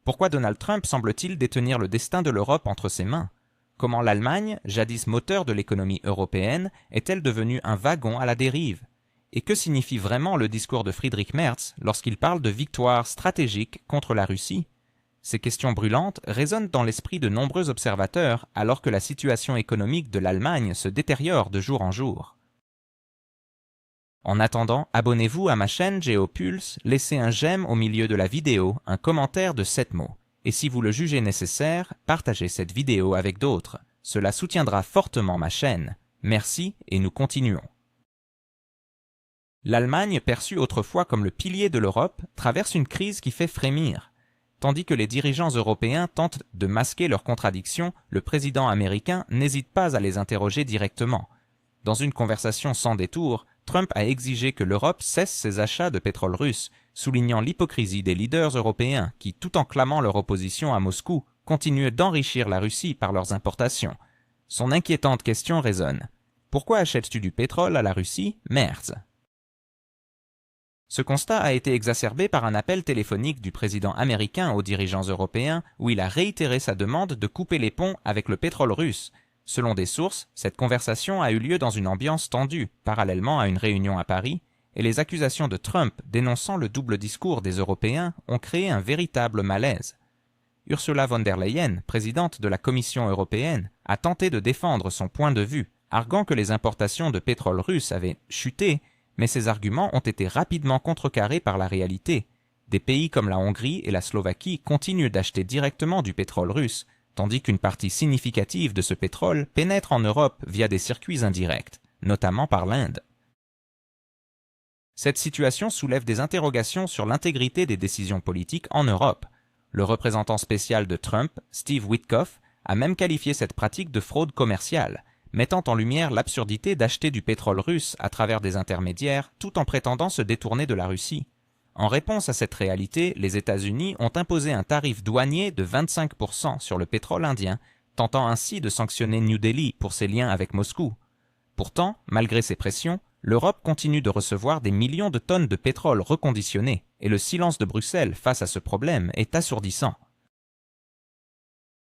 Pourquoi Donald Trump semble-t-il détenir le destin de l'Europe entre ses mains? Comment l'Allemagne, jadis moteur de l'économie européenne, est-elle devenue un wagon à la dérive? Et que signifie vraiment le discours de Friedrich Merz lorsqu'il parle de victoire stratégique contre la Russie? Ces questions brûlantes résonnent dans l'esprit de nombreux observateurs alors que la situation économique de l'Allemagne se détériore de jour en jour. En attendant, abonnez-vous à ma chaîne GeoPulse, laissez un j'aime au milieu de la vidéo, un commentaire de 7 mots. Et si vous le jugez nécessaire, partagez cette vidéo avec d'autres. Cela soutiendra fortement ma chaîne. Merci et nous continuons. L'Allemagne, perçue autrefois comme le pilier de l'Europe, traverse une crise qui fait frémir. Tandis que les dirigeants européens tentent de masquer leurs contradictions, le président américain n'hésite pas à les interroger directement. Dans une conversation sans détour, Trump a exigé que l'Europe cesse ses achats de pétrole russe, soulignant l'hypocrisie des leaders européens qui, tout en clamant leur opposition à Moscou, continuent d'enrichir la Russie par leurs importations. Son inquiétante question résonne. Pourquoi achètes-tu du pétrole à la Russie, Merz? Ce constat a été exacerbé par un appel téléphonique du président américain aux dirigeants européens où il a réitéré sa demande de couper les ponts avec le pétrole russe. Selon des sources, cette conversation a eu lieu dans une ambiance tendue, parallèlement à une réunion à Paris, et les accusations de Trump dénonçant le double discours des Européens ont créé un véritable malaise. Ursula von der Leyen, présidente de la Commission européenne, a tenté de défendre son point de vue, arguant que les importations de pétrole russe avaient chuté, mais ces arguments ont été rapidement contrecarrés par la réalité. Des pays comme la Hongrie et la Slovaquie continuent d'acheter directement du pétrole russe, tandis qu'une partie significative de ce pétrole pénètre en Europe via des circuits indirects, notamment par l'Inde. Cette situation soulève des interrogations sur l'intégrité des décisions politiques en Europe. Le représentant spécial de Trump, Steve Witkoff, a même qualifié cette pratique de fraude commerciale, mettant en lumière l'absurdité d'acheter du pétrole russe à travers des intermédiaires tout en prétendant se détourner de la Russie. En réponse à cette réalité, les États-Unis ont imposé un tarif douanier de 25% sur le pétrole indien, tentant ainsi de sanctionner New Delhi pour ses liens avec Moscou. Pourtant, malgré ces pressions, l'Europe continue de recevoir des millions de tonnes de pétrole reconditionné, et le silence de Bruxelles face à ce problème est assourdissant.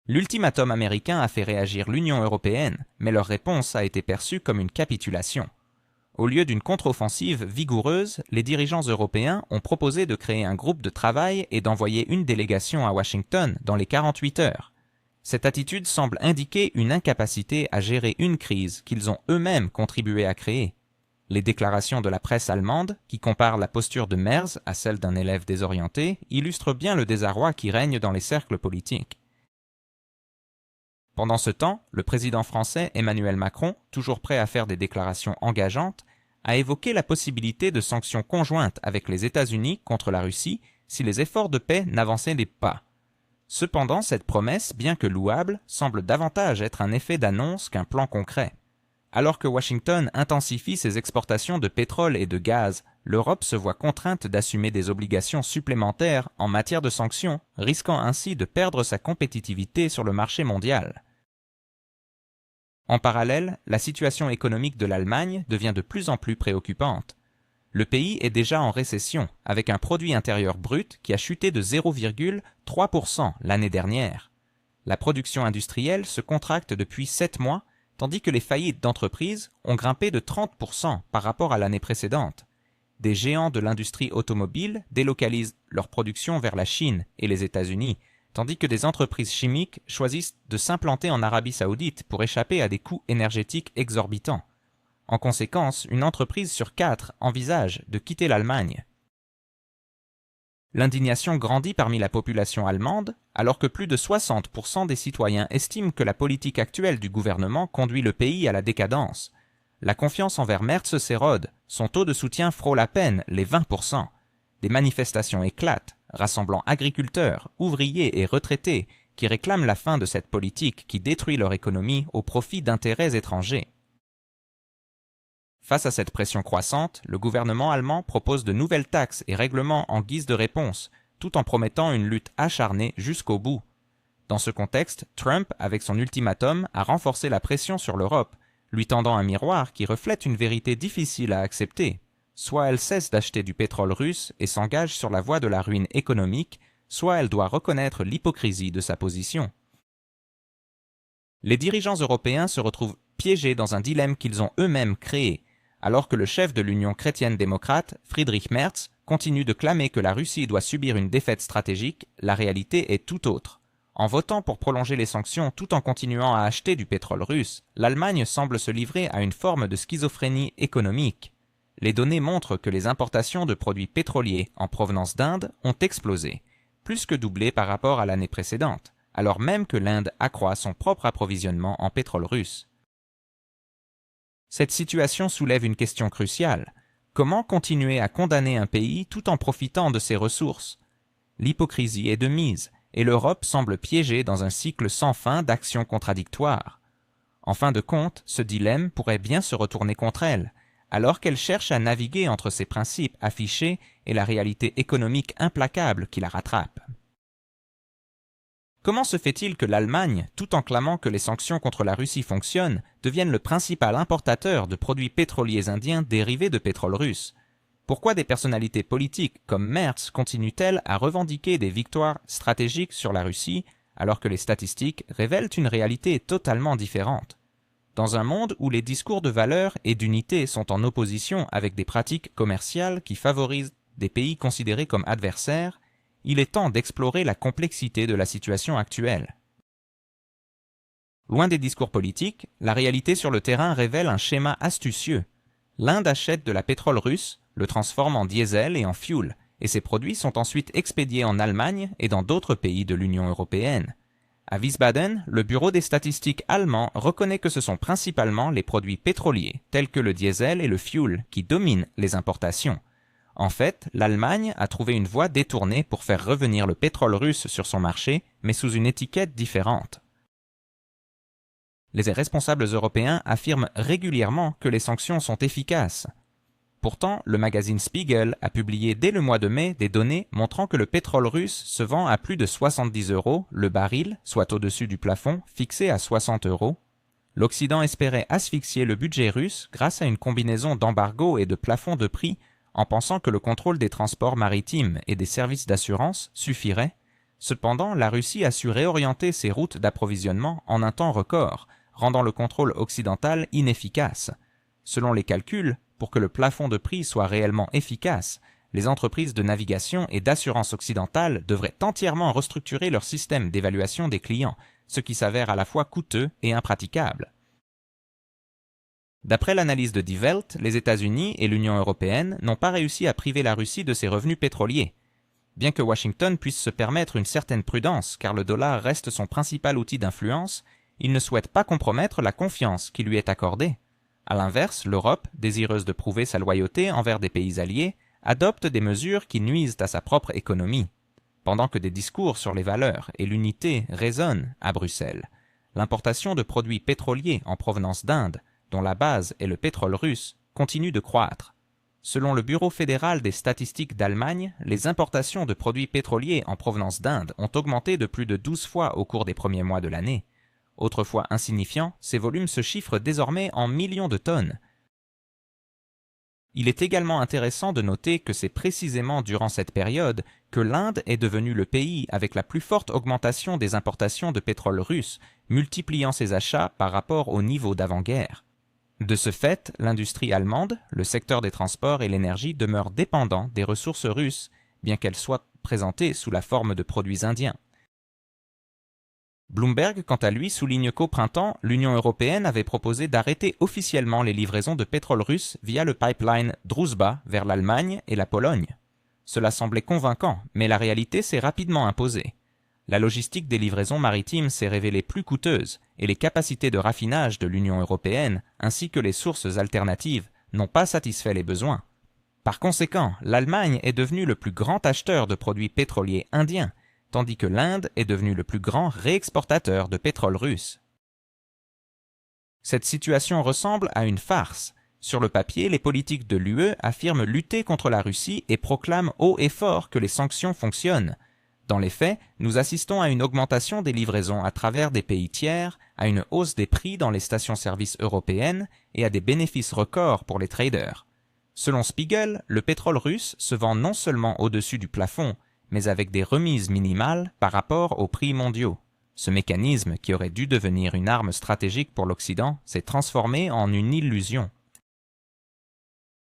L'ultimatum américain a fait réagir l'Union européenne, mais leur réponse a été perçue comme une capitulation. Au lieu d'une contre-offensive vigoureuse, les dirigeants européens ont proposé de créer un groupe de travail et d'envoyer une délégation à Washington dans les 48 heures. Cette attitude semble indiquer une incapacité à gérer une crise qu'ils ont eux-mêmes contribué à créer. Les déclarations de la presse allemande, qui comparent la posture de Merz à celle d'un élève désorienté, illustrent bien le désarroi qui règne dans les cercles politiques. Pendant ce temps, le président français Emmanuel Macron, toujours prêt à faire des déclarations engageantes, a évoqué la possibilité de sanctions conjointes avec les États-Unis contre la Russie si les efforts de paix n'avançaient pas. Cependant, cette promesse, bien que louable, semble davantage être un effet d'annonce qu'un plan concret. Alors que Washington intensifie ses exportations de pétrole et de gaz, l'Europe se voit contrainte d'assumer des obligations supplémentaires en matière de sanctions, risquant ainsi de perdre sa compétitivité sur le marché mondial. En parallèle, la situation économique de l'Allemagne devient de plus en plus préoccupante. Le pays est déjà en récession, avec un produit intérieur brut qui a chuté de 0,3% l'année dernière. La production industrielle se contracte depuis 7 mois, tandis que les faillites d'entreprises ont grimpé de 30% par rapport à l'année précédente. Des géants de l'industrie automobile délocalisent leur production vers la Chine et les États-Unis, tandis que des entreprises chimiques choisissent de s'implanter en Arabie Saoudite pour échapper à des coûts énergétiques exorbitants. En conséquence, une entreprise sur 4 envisage de quitter l'Allemagne. L'indignation grandit parmi la population allemande, alors que plus de 60% des citoyens estiment que la politique actuelle du gouvernement conduit le pays à la décadence. La confiance envers Merz s'érode, son taux de soutien frôle à peine les 20%. Des manifestations éclatent, rassemblant agriculteurs, ouvriers et retraités qui réclament la fin de cette politique qui détruit leur économie au profit d'intérêts étrangers. Face à cette pression croissante, le gouvernement allemand propose de nouvelles taxes et règlements en guise de réponse, tout en promettant une lutte acharnée jusqu'au bout. Dans ce contexte, Trump, avec son ultimatum, a renforcé la pression sur l'Europe, lui tendant un miroir qui reflète une vérité difficile à accepter. Soit elle cesse d'acheter du pétrole russe et s'engage sur la voie de la ruine économique, soit elle doit reconnaître l'hypocrisie de sa position. Les dirigeants européens se retrouvent piégés dans un dilemme qu'ils ont eux-mêmes créé, alors que le chef de l'Union chrétienne-démocrate, Friedrich Merz, continue de clamer que la Russie doit subir une défaite stratégique. La réalité est tout autre. En votant pour prolonger les sanctions tout en continuant à acheter du pétrole russe, l'Allemagne semble se livrer à une forme de schizophrénie économique. Les données montrent que les importations de produits pétroliers en provenance d'Inde ont explosé, plus que doublé par rapport à l'année précédente, alors même que l'Inde accroît son propre approvisionnement en pétrole russe. Cette situation soulève une question cruciale. Comment continuer à condamner un pays tout en profitant de ses ressources? L'hypocrisie est de mise, et l'Europe semble piégée dans un cycle sans fin d'actions contradictoires. En fin de compte, ce dilemme pourrait bien se retourner contre elle, alors qu'elle cherche à naviguer entre ses principes affichés et la réalité économique implacable qui la rattrape. Comment se fait-il que l'Allemagne, tout en clamant que les sanctions contre la Russie fonctionnent, devienne le principal importateur de produits pétroliers indiens dérivés de pétrole russe? Pourquoi des personnalités politiques comme Merz continuent-elles à revendiquer des victoires stratégiques sur la Russie, alors que les statistiques révèlent une réalité totalement différente? Dans un monde où les discours de valeur et d'unité sont en opposition avec des pratiques commerciales qui favorisent des pays considérés comme adversaires, il est temps d'explorer la complexité de la situation actuelle. Loin des discours politiques, la réalité sur le terrain révèle un schéma astucieux. L'Inde achète de la pétrole russe, le transforme en diesel et en fuel, et ces produits sont ensuite expédiés en Allemagne et dans d'autres pays de l'Union européenne. À Wiesbaden, le bureau des statistiques allemand reconnaît que ce sont principalement les produits pétroliers, tels que le diesel et le fuel, qui dominent les importations. En fait, l'Allemagne a trouvé une voie détournée pour faire revenir le pétrole russe sur son marché, mais sous une étiquette différente. Les responsables européens affirment régulièrement que les sanctions sont efficaces. Pourtant, le magazine Spiegel a publié dès le mois de mai des données montrant que le pétrole russe se vend à plus de 70 € le baril, soit au-dessus du plafond, fixé à 60 €. L'Occident espérait asphyxier le budget russe grâce à une combinaison d'embargo et de plafond de prix, en pensant que le contrôle des transports maritimes et des services d'assurance suffirait. Cependant, la Russie a su réorienter ses routes d'approvisionnement en un temps record, rendant le contrôle occidental inefficace. Selon les calculs, pour que le plafond de prix soit réellement efficace, les entreprises de navigation et d'assurance occidentales devraient entièrement restructurer leur système d'évaluation des clients, ce qui s'avère à la fois coûteux et impraticable. D'après l'analyse de Die Welt, les États-Unis et l'Union européenne n'ont pas réussi à priver la Russie de ses revenus pétroliers. Bien que Washington puisse se permettre une certaine prudence car le dollar reste son principal outil d'influence, il ne souhaite pas compromettre la confiance qui lui est accordée. À l'inverse, l'Europe, désireuse de prouver sa loyauté envers des pays alliés, adopte des mesures qui nuisent à sa propre économie. Pendant que des discours sur les valeurs et l'unité résonnent à Bruxelles, l'importation de produits pétroliers en provenance d'Inde, dont la base est le pétrole russe, continue de croître. Selon le Bureau fédéral des statistiques d'Allemagne, les importations de produits pétroliers en provenance d'Inde ont augmenté de plus de 12 fois au cours des premiers mois de l'année. Autrefois insignifiants, ces volumes se chiffrent désormais en millions de tonnes. Il est également intéressant de noter que c'est précisément durant cette période que l'Inde est devenue le pays avec la plus forte augmentation des importations de pétrole russe, multipliant ses achats par rapport au niveau d'avant-guerre. De ce fait, l'industrie allemande, le secteur des transports et l'énergie demeurent dépendants des ressources russes, bien qu'elles soient présentées sous la forme de produits indiens. Bloomberg, quant à lui, souligne qu'au printemps, l'Union européenne avait proposé d'arrêter officiellement les livraisons de pétrole russe via le pipeline Druzhba vers l'Allemagne et la Pologne. Cela semblait convaincant, mais la réalité s'est rapidement imposée. La logistique des livraisons maritimes s'est révélée plus coûteuse et les capacités de raffinage de l'Union européenne ainsi que les sources alternatives n'ont pas satisfait les besoins. Par conséquent, l'Allemagne est devenue le plus grand acheteur de produits pétroliers indiens, tandis que l'Inde est devenue le plus grand réexportateur de pétrole russe. Cette situation ressemble à une farce. Sur le papier, les politiques de l'UE affirment lutter contre la Russie et proclament haut et fort que les sanctions fonctionnent. Dans les faits, nous assistons à une augmentation des livraisons à travers des pays tiers, à une hausse des prix dans les stations-service européennes et à des bénéfices records pour les traders. Selon Spiegel, le pétrole russe se vend non seulement au-dessus du plafond, mais avec des remises minimales par rapport aux prix mondiaux. Ce mécanisme, qui aurait dû devenir une arme stratégique pour l'Occident, s'est transformé en une illusion.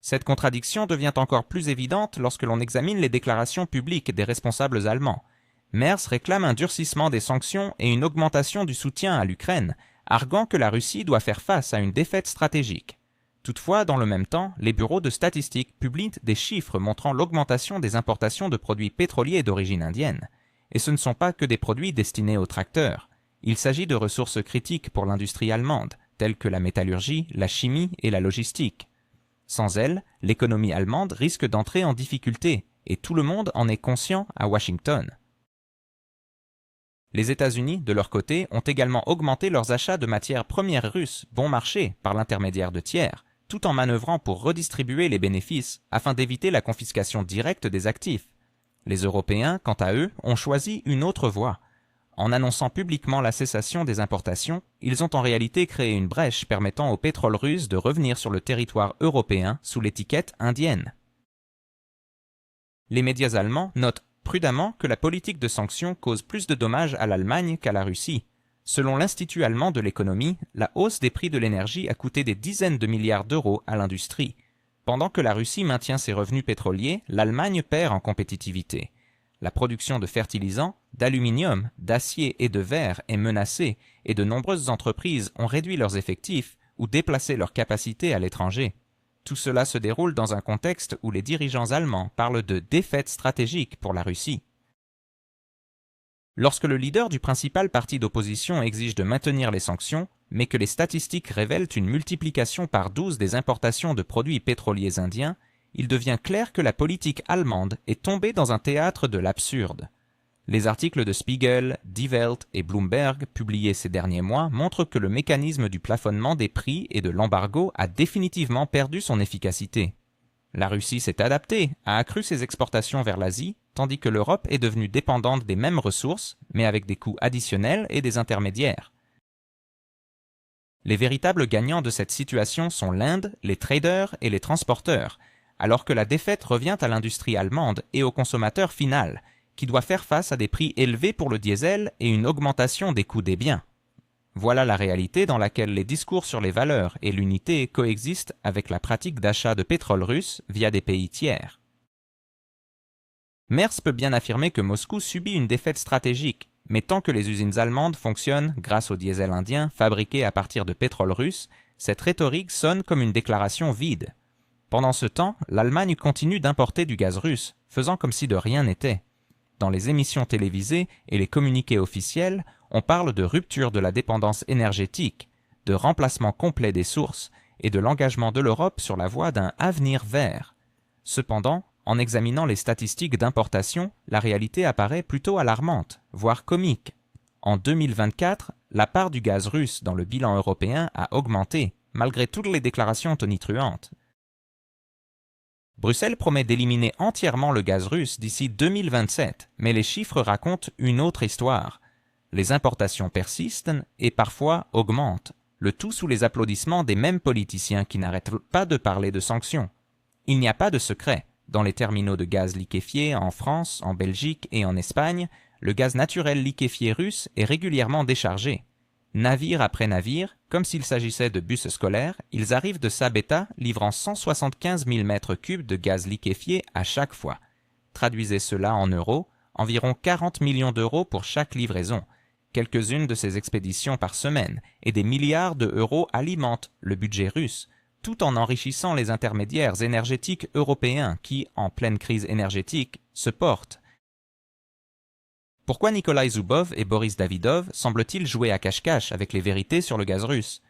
Cette contradiction devient encore plus évidente lorsque l'on examine les déclarations publiques des responsables allemands. Merz réclame un durcissement des sanctions et une augmentation du soutien à l'Ukraine, arguant que la Russie doit faire face à une défaite stratégique. Toutefois, dans le même temps, les bureaux de statistiques publient des chiffres montrant l'augmentation des importations de produits pétroliers d'origine indienne. Et ce ne sont pas que des produits destinés aux tracteurs. Il s'agit de ressources critiques pour l'industrie allemande, telles que la métallurgie, la chimie et la logistique. Sans elles, l'économie allemande risque d'entrer en difficulté, et tout le monde en est conscient à Washington. Les États-Unis, de leur côté, ont également augmenté leurs achats de matières premières russes bon marché par l'intermédiaire de tiers, tout en manœuvrant pour redistribuer les bénéfices afin d'éviter la confiscation directe des actifs. Les Européens, quant à eux, ont choisi une autre voie. En annonçant publiquement la cessation des importations, ils ont en réalité créé une brèche permettant au pétrole russe de revenir sur le territoire européen sous l'étiquette indienne. Les médias allemands notent prudemment que la politique de sanctions cause plus de dommages à l'Allemagne qu'à la Russie. Selon l'Institut allemand de l'économie, la hausse des prix de l'énergie a coûté des dizaines de milliards d'euros à l'industrie. Pendant que la Russie maintient ses revenus pétroliers, l'Allemagne perd en compétitivité. La production de fertilisants, d'aluminium, d'acier et de verre est menacée et de nombreuses entreprises ont réduit leurs effectifs ou déplacé leurs capacités à l'étranger. Tout cela se déroule dans un contexte où les dirigeants allemands parlent de défaite stratégique pour la Russie. Lorsque le leader du principal parti d'opposition exige de maintenir les sanctions, mais que les statistiques révèlent une multiplication par 12 des importations de produits pétroliers indiens, il devient clair que la politique allemande est tombée dans un théâtre de l'absurde. Les articles de Spiegel, Die Welt et Bloomberg publiés ces derniers mois montrent que le mécanisme du plafonnement des prix et de l'embargo a définitivement perdu son efficacité. La Russie s'est adaptée, a accru ses exportations vers l'Asie, tandis que l'Europe est devenue dépendante des mêmes ressources, mais avec des coûts additionnels et des intermédiaires. Les véritables gagnants de cette situation sont l'Inde, les traders et les transporteurs, alors que la défaite revient à l'industrie allemande et au consommateur final, qui doit faire face à des prix élevés pour le diesel et une augmentation des coûts des biens. Voilà la réalité dans laquelle les discours sur les valeurs et l'unité coexistent avec la pratique d'achat de pétrole russe via des pays tiers. Merz peut bien affirmer que Moscou subit une défaite stratégique, mais tant que les usines allemandes fonctionnent grâce au diesel indien fabriqué à partir de pétrole russe, cette rhétorique sonne comme une déclaration vide. Pendant ce temps, l'Allemagne continue d'importer du gaz russe, faisant comme si de rien n'était. Dans les émissions télévisées et les communiqués officiels, on parle de rupture de la dépendance énergétique, de remplacement complet des sources et de l'engagement de l'Europe sur la voie d'un avenir vert. Cependant, en examinant les statistiques d'importation, la réalité apparaît plutôt alarmante, voire comique. En 2024, la part du gaz russe dans le bilan européen a augmenté, malgré toutes les déclarations tonitruantes. Bruxelles promet d'éliminer entièrement le gaz russe d'ici 2027, mais les chiffres racontent une autre histoire. Les importations persistent et parfois augmentent, le tout sous les applaudissements des mêmes politiciens qui n'arrêtent pas de parler de sanctions. Il n'y a pas de secret. Dans les terminaux de gaz liquéfié en France, en Belgique et en Espagne, le gaz naturel liquéfié russe est régulièrement déchargé. Navire après navire, comme s'il s'agissait de bus scolaires, ils arrivent de Sabetha livrant 175 000 mètres cubes de gaz liquéfié à chaque fois. Traduisez cela en euros, environ 40 millions d'euros pour chaque livraison. Quelques-unes de ces expéditions par semaine et des milliards d'euros alimentent le budget russe, tout en enrichissant les intermédiaires énergétiques européens qui, en pleine crise énergétique, se portent. Pourquoi Nikolai Zubov et Boris Davidov semblent-ils jouer à cache-cache avec les vérités sur le gaz russe?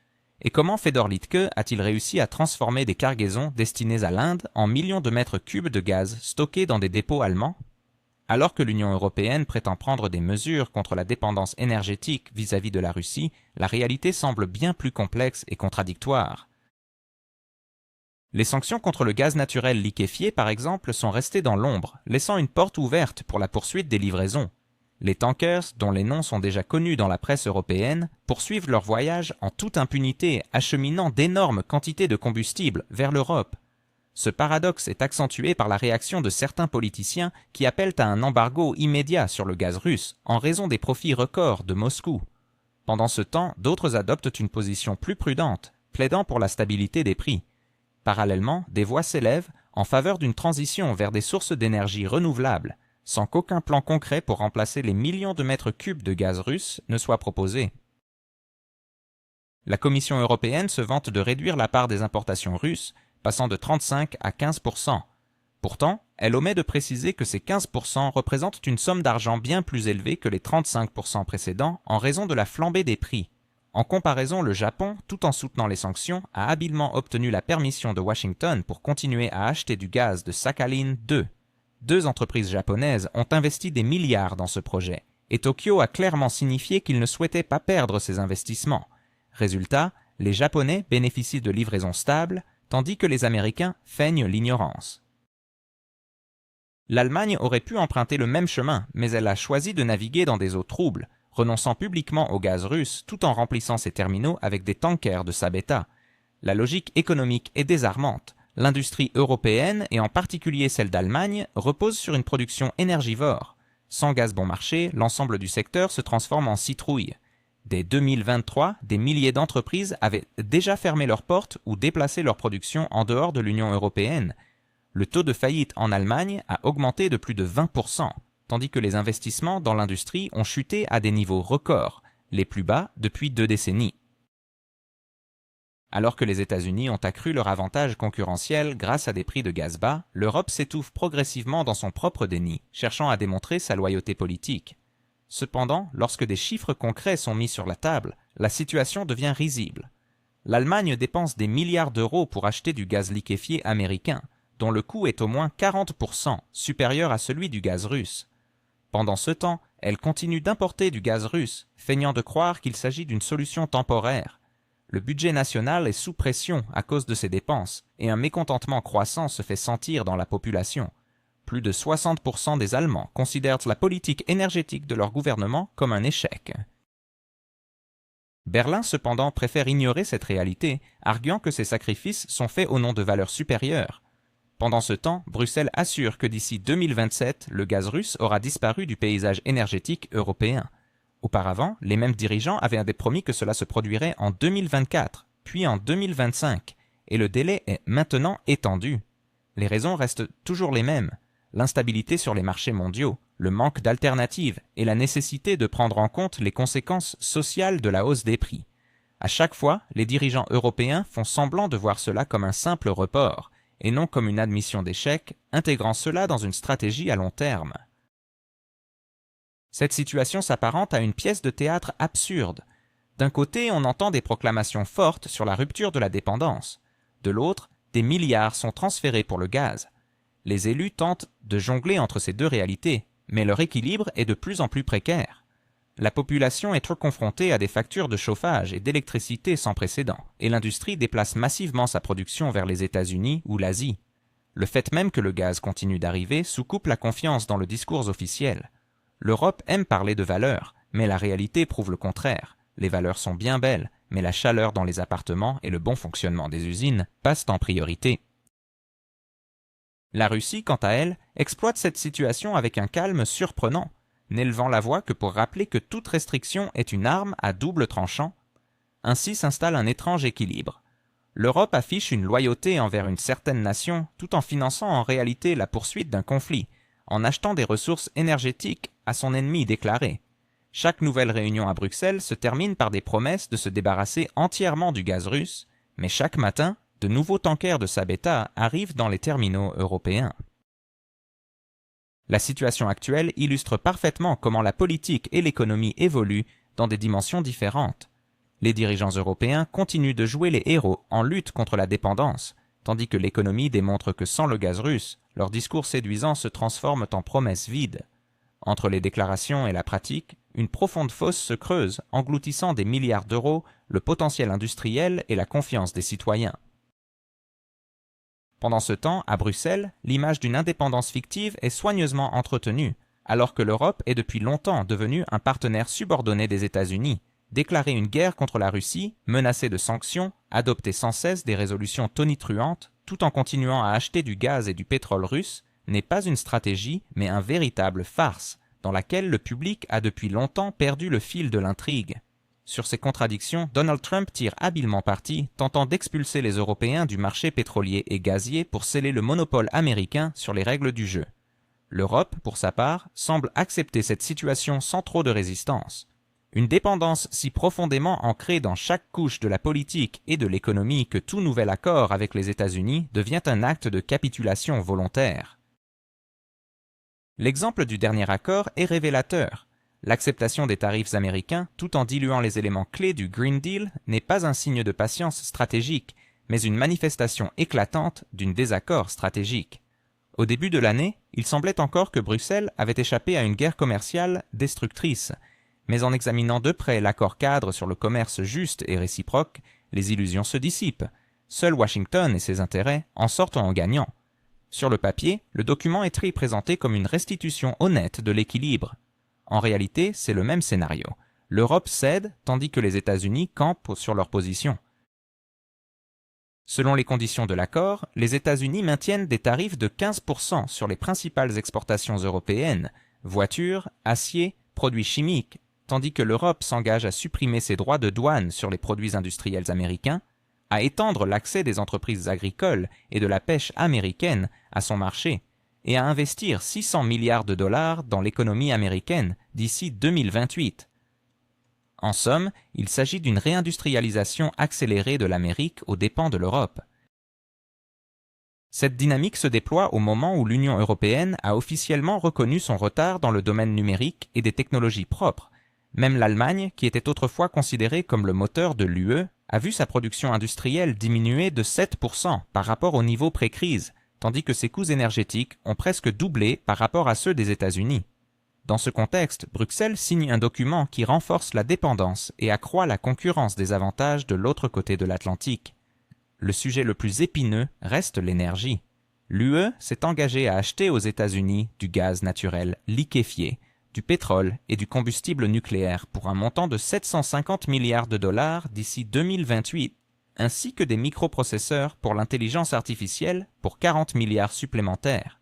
Et comment Fedor Littke a-t-il réussi à transformer des cargaisons destinées à l'Inde en millions de mètres cubes de gaz stockés dans des dépôts allemands? Alors que l'Union européenne prétend prendre des mesures contre la dépendance énergétique vis-à-vis de la Russie, la réalité semble bien plus complexe et contradictoire. Les sanctions contre le gaz naturel liquéfié, par exemple, sont restées dans l'ombre, laissant une porte ouverte pour la poursuite des livraisons. Les tankers, dont les noms sont déjà connus dans la presse européenne, poursuivent leur voyage en toute impunité, acheminant d'énormes quantités de combustible vers l'Europe. Ce paradoxe est accentué par la réaction de certains politiciens qui appellent à un embargo immédiat sur le gaz russe en raison des profits records de Moscou. Pendant ce temps, d'autres adoptent une position plus prudente, plaidant pour la stabilité des prix. Parallèlement, des voix s'élèvent en faveur d'une transition vers des sources d'énergie renouvelables, sans qu'aucun plan concret pour remplacer les millions de mètres cubes de gaz russe ne soit proposé. La Commission européenne se vante de réduire la part des importations russes, passant de 35 à 15%. Pourtant, elle omet de préciser que ces 15% représentent une somme d'argent bien plus élevée que les 35% précédents en raison de la flambée des prix. En comparaison, le Japon, tout en soutenant les sanctions, a habilement obtenu la permission de Washington pour continuer à acheter du gaz de Sakhalin 2. Deux entreprises japonaises ont investi des milliards dans ce projet, et Tokyo a clairement signifié qu'il ne souhaitait pas perdre ses investissements. Résultat, les Japonais bénéficient de livraisons stables, tandis que les Américains feignent l'ignorance. L'Allemagne aurait pu emprunter le même chemin, mais elle a choisi de naviguer dans des eaux troubles, renonçant publiquement au gaz russe tout en remplissant ses terminaux avec des tankers de Sabetta. La logique économique est désarmante. L'industrie européenne, et en particulier celle d'Allemagne, repose sur une production énergivore. Sans gaz bon marché, l'ensemble du secteur se transforme en citrouille. Dès 2023, des milliers d'entreprises avaient déjà fermé leurs portes ou déplacé leur production en dehors de l'Union européenne. Le taux de faillite en Allemagne a augmenté de plus de 20%, tandis que les investissements dans l'industrie ont chuté à des niveaux records, les plus bas depuis 2 décennies. Alors que les États-Unis ont accru leur avantage concurrentiel grâce à des prix de gaz bas, l'Europe s'étouffe progressivement dans son propre déni, cherchant à démontrer sa loyauté politique. Cependant, lorsque des chiffres concrets sont mis sur la table, la situation devient risible. L'Allemagne dépense des milliards d'euros pour acheter du gaz liquéfié américain, dont le coût est au moins 40% supérieur à celui du gaz russe. Pendant ce temps, elle continue d'importer du gaz russe, feignant de croire qu'il s'agit d'une solution temporaire. Le budget national est sous pression à cause de ces dépenses, et un mécontentement croissant se fait sentir dans la population. Plus de 60% des Allemands considèrent la politique énergétique de leur gouvernement comme un échec. Berlin, cependant, préfère ignorer cette réalité, arguant que ces sacrifices sont faits au nom de valeurs supérieures. Pendant ce temps, Bruxelles assure que d'ici 2027, le gaz russe aura disparu du paysage énergétique européen. Auparavant, les mêmes dirigeants avaient promis que cela se produirait en 2024, puis en 2025, et le délai est maintenant étendu. Les raisons restent toujours les mêmes. L'instabilité sur les marchés mondiaux, le manque d'alternatives et la nécessité de prendre en compte les conséquences sociales de la hausse des prix. À chaque fois, les dirigeants européens font semblant de voir cela comme un simple report, et non comme une admission d'échec, intégrant cela dans une stratégie à long terme. Cette situation s'apparente à une pièce de théâtre absurde. D'un côté, on entend des proclamations fortes sur la rupture de la dépendance. De l'autre, des milliards sont transférés pour le gaz. Les élus tentent de jongler entre ces deux réalités, mais leur équilibre est de plus en plus précaire. La population est confrontée à des factures de chauffage et d'électricité sans précédent, et l'industrie déplace massivement sa production vers les États-Unis ou l'Asie. Le fait même que le gaz continue d'arriver sous-coupe la confiance dans le discours officiel. L'Europe aime parler de valeurs, mais la réalité prouve le contraire. Les valeurs sont bien belles, mais la chaleur dans les appartements et le bon fonctionnement des usines passent en priorité. La Russie, quant à elle, exploite cette situation avec un calme surprenant, n'élevant la voix que pour rappeler que toute restriction est une arme à double tranchant. Ainsi s'installe un étrange équilibre. L'Europe affiche une loyauté envers une certaine nation tout en finançant en réalité la poursuite d'un conflit, en achetant des ressources énergétiques à son ennemi déclaré. Chaque nouvelle réunion à Bruxelles se termine par des promesses de se débarrasser entièrement du gaz russe, mais chaque matin, de nouveaux tankers de Sabetta arrivent dans les terminaux européens. La situation actuelle illustre parfaitement comment la politique et l'économie évoluent dans des dimensions différentes. Les dirigeants européens continuent de jouer les héros en lutte contre la dépendance, tandis que l'économie démontre que sans le gaz russe, leurs discours séduisants se transforment en promesses vides. Entre les déclarations et la pratique, une profonde fosse se creuse, engloutissant des milliards d'euros, le potentiel industriel et la confiance des citoyens. Pendant ce temps, à Bruxelles, l'image d'une indépendance fictive est soigneusement entretenue, alors que l'Europe est depuis longtemps devenue un partenaire subordonné des États-Unis, déclarer une guerre contre la Russie, menacer de sanctions, adopter sans cesse des résolutions tonitruantes, tout en continuant à acheter du gaz et du pétrole russe, n'est pas une stratégie, mais un véritable farce, dans laquelle le public a depuis longtemps perdu le fil de l'intrigue. Sur ces contradictions, Donald Trump tire habilement parti, tentant d'expulser les Européens du marché pétrolier et gazier pour sceller le monopole américain sur les règles du jeu. L'Europe, pour sa part, semble accepter cette situation sans trop de résistance. Une dépendance si profondément ancrée dans chaque couche de la politique et de l'économie que tout nouvel accord avec les États-Unis devient un acte de capitulation volontaire. L'exemple du dernier accord est révélateur. L'acceptation des tarifs américains, tout en diluant les éléments clés du Green Deal, n'est pas un signe de patience stratégique, mais une manifestation éclatante d'un désaccord stratégique. Au début de l'année, il semblait encore que Bruxelles avait échappé à une guerre commerciale destructrice, mais en examinant de près l'accord cadre sur le commerce juste et réciproque, les illusions se dissipent. Seul Washington et ses intérêts en sortent en gagnant. Sur le papier, le document est présenté comme une restitution honnête de l'équilibre. En réalité, c'est le même scénario. L'Europe cède, tandis que les États-Unis campent sur leur position. Selon les conditions de l'accord, les États-Unis maintiennent des tarifs de 15% sur les principales exportations européennes, voitures, acier, produits chimiques, tandis que l'Europe s'engage à supprimer ses droits de douane sur les produits industriels américains, à étendre l'accès des entreprises agricoles et de la pêche américaine à son marché, et à investir 600 milliards de dollars dans l'économie américaine d'ici 2028. En somme, il s'agit d'une réindustrialisation accélérée de l'Amérique aux dépens de l'Europe. Cette dynamique se déploie au moment où l'Union européenne a officiellement reconnu son retard dans le domaine numérique et des technologies propres. Même l'Allemagne, qui était autrefois considérée comme le moteur de l'UE, a vu sa production industrielle diminuer de 7% par rapport au niveau pré-crise, tandis que ses coûts énergétiques ont presque doublé par rapport à ceux des États-Unis. Dans ce contexte, Bruxelles signe un document qui renforce la dépendance et accroît la concurrence des avantages de l'autre côté de l'Atlantique. Le sujet le plus épineux reste l'énergie. L'UE s'est engagée à acheter aux États-Unis du gaz naturel liquéfié, du pétrole et du combustible nucléaire pour un montant de 750 milliards de dollars d'ici 2028, ainsi que des microprocesseurs pour l'intelligence artificielle pour 40 milliards supplémentaires.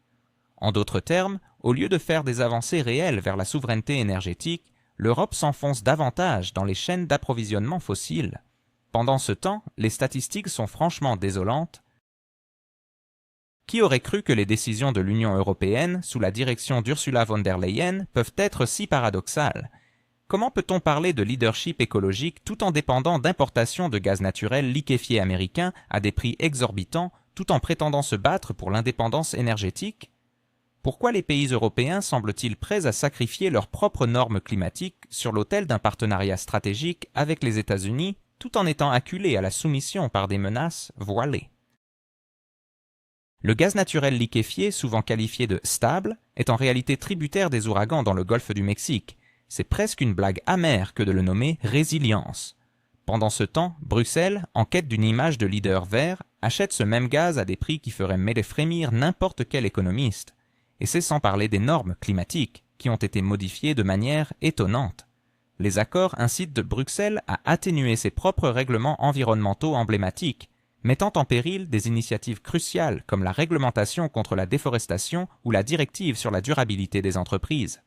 En d'autres termes, au lieu de faire des avancées réelles vers la souveraineté énergétique, l'Europe s'enfonce davantage dans les chaînes d'approvisionnement fossiles. Pendant ce temps, les statistiques sont franchement désolantes. Qui aurait cru que les décisions de l'Union européenne, sous la direction d'Ursula von der Leyen, peuvent être si paradoxales? Comment peut-on parler de leadership écologique tout en dépendant d'importations de gaz naturel liquéfié américain à des prix exorbitants, tout en prétendant se battre pour l'indépendance énergétique? Pourquoi les pays européens semblent-ils prêts à sacrifier leurs propres normes climatiques sur l'autel d'un partenariat stratégique avec les États-Unis, tout en étant acculés à la soumission par des menaces voilées? Le gaz naturel liquéfié, souvent qualifié de stable, est en réalité tributaire des ouragans dans le golfe du Mexique. C'est presque une blague amère que de le nommer résilience. Pendant ce temps, Bruxelles, en quête d'une image de leader vert, achète ce même gaz à des prix qui feraient frémir n'importe quel économiste. Et c'est sans parler des normes climatiques, qui ont été modifiées de manière étonnante. Les accords incitent Bruxelles à atténuer ses propres règlements environnementaux emblématiques, mettant en péril des initiatives cruciales comme la réglementation contre la déforestation ou la directive sur la durabilité des entreprises.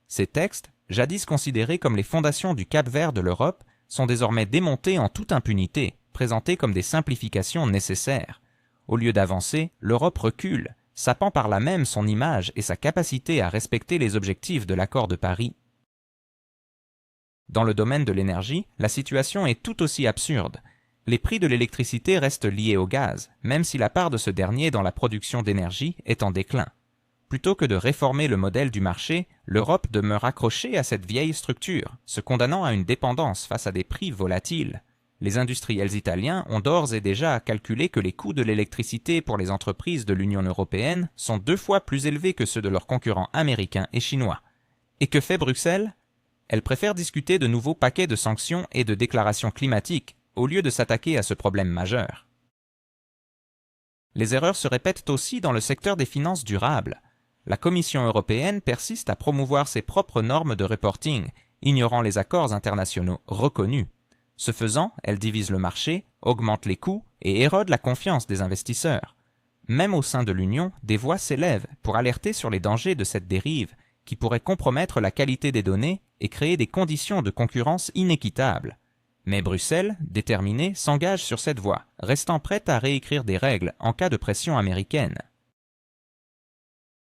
Ces textes, jadis considérés comme les fondations du Cap Vert de l'Europe, sont désormais démontés en toute impunité, présentés comme des simplifications nécessaires. Au lieu d'avancer, l'Europe recule, sapant par là même son image et sa capacité à respecter les objectifs de l'accord de Paris. Dans le domaine de l'énergie, la situation est tout aussi absurde. Les prix de l'électricité restent liés au gaz, même si la part de ce dernier dans la production d'énergie est en déclin. Plutôt que de réformer le modèle du marché, l'Europe demeure accrochée à cette vieille structure, se condamnant à une dépendance face à des prix volatiles. Les industriels italiens ont d'ores et déjà calculé que les coûts de l'électricité pour les entreprises de l'Union européenne sont 2 fois plus élevés que ceux de leurs concurrents américains et chinois. Et que fait Bruxelles? Elle préfère discuter de nouveaux paquets de sanctions et de déclarations climatiques, au lieu de s'attaquer à ce problème majeur. Les erreurs se répètent aussi dans le secteur des finances durables. La Commission européenne persiste à promouvoir ses propres normes de reporting, ignorant les accords internationaux reconnus. Ce faisant, elle divise le marché, augmente les coûts et érode la confiance des investisseurs. même au sein de l'Union, des voix s'élèvent pour alerter sur les dangers de cette dérive qui pourrait compromettre la qualité des données et créer des conditions de concurrence inéquitables. Mais Bruxelles, déterminée, s'engage sur cette voie, restant prête à réécrire des règles en cas de pression américaine.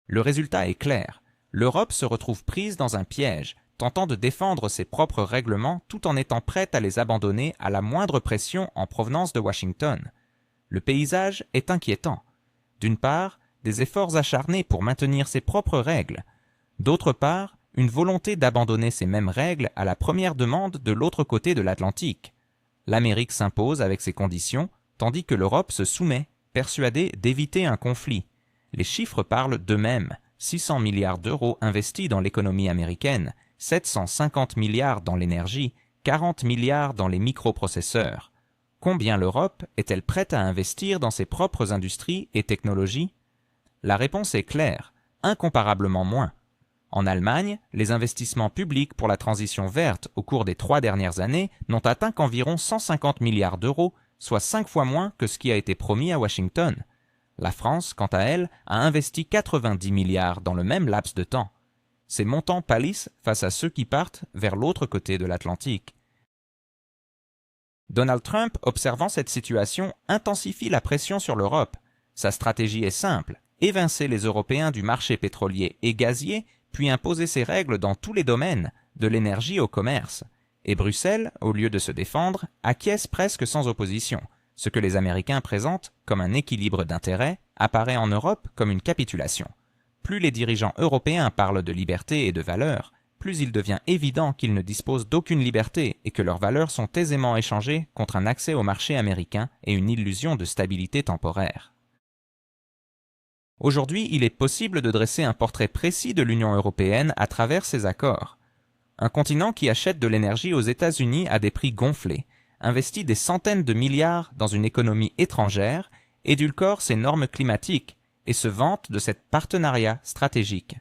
Le résultat est clair. L'Europe se retrouve prise dans un piège, tentant de défendre ses propres règlements tout en étant prête à les abandonner à la moindre pression en provenance de Washington. Le paysage est inquiétant. D'une part, des efforts acharnés pour maintenir ses propres règles. D'autre part, une volonté d'abandonner ces mêmes règles à la première demande de l'autre côté de l'Atlantique. L'Amérique s'impose avec ses conditions, tandis que l'Europe se soumet, persuadée d'éviter un conflit. Les chiffres parlent d'eux-mêmes. 600 milliards d'euros investis dans l'économie américaine, 750 milliards dans l'énergie, 40 milliards dans les microprocesseurs. Combien l'Europe est-elle prête à investir dans ses propres industries et technologies? La réponse est claire, incomparablement moins. En Allemagne, les investissements publics pour la transition verte au cours des 3 dernières années n'ont atteint qu'environ 150 milliards d'euros, soit 5 fois moins que ce qui a été promis à Washington. La France, quant à elle, a investi 90 milliards dans le même laps de temps. Ces montants pâlissent face à ceux qui partent vers l'autre côté de l'Atlantique. Donald Trump, observant cette situation, intensifie la pression sur l'Europe. Sa stratégie est simple, évincer les Européens du marché pétrolier et gazier, puis imposer ses règles dans tous les domaines, de l'énergie au commerce. Et Bruxelles, au lieu de se défendre, acquiesce presque sans opposition. Ce que les Américains présentent comme un équilibre d'intérêts apparaît en Europe comme une capitulation. Plus les dirigeants européens parlent de liberté et de valeurs, plus il devient évident qu'ils ne disposent d'aucune liberté et que leurs valeurs sont aisément échangées contre un accès au marché américain et une illusion de stabilité temporaire. Aujourd'hui, il est possible de dresser un portrait précis de l'Union européenne à travers ces accords. Un continent qui achète de l'énergie aux États-Unis à des prix gonflés, investit des centaines de milliards dans une économie étrangère, édulcore ses normes climatiques et se vante de cet partenariat stratégique.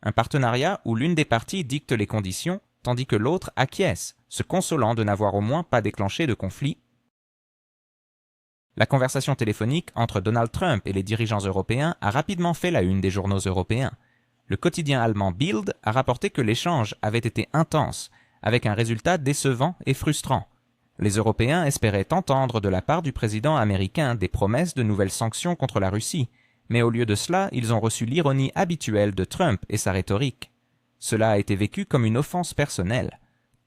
Un partenariat où l'une des parties dicte les conditions, tandis que l'autre acquiesce, se consolant de n'avoir au moins pas déclenché de conflit. La conversation téléphonique entre Donald Trump et les dirigeants européens a rapidement fait la une des journaux européens. Le quotidien allemand Bild a rapporté que l'échange avait été intense, avec un résultat décevant et frustrant. Les Européens espéraient entendre de la part du président américain des promesses de nouvelles sanctions contre la Russie, mais au lieu de cela, ils ont reçu l'ironie habituelle de Trump et sa rhétorique. Cela a été vécu comme une offense personnelle.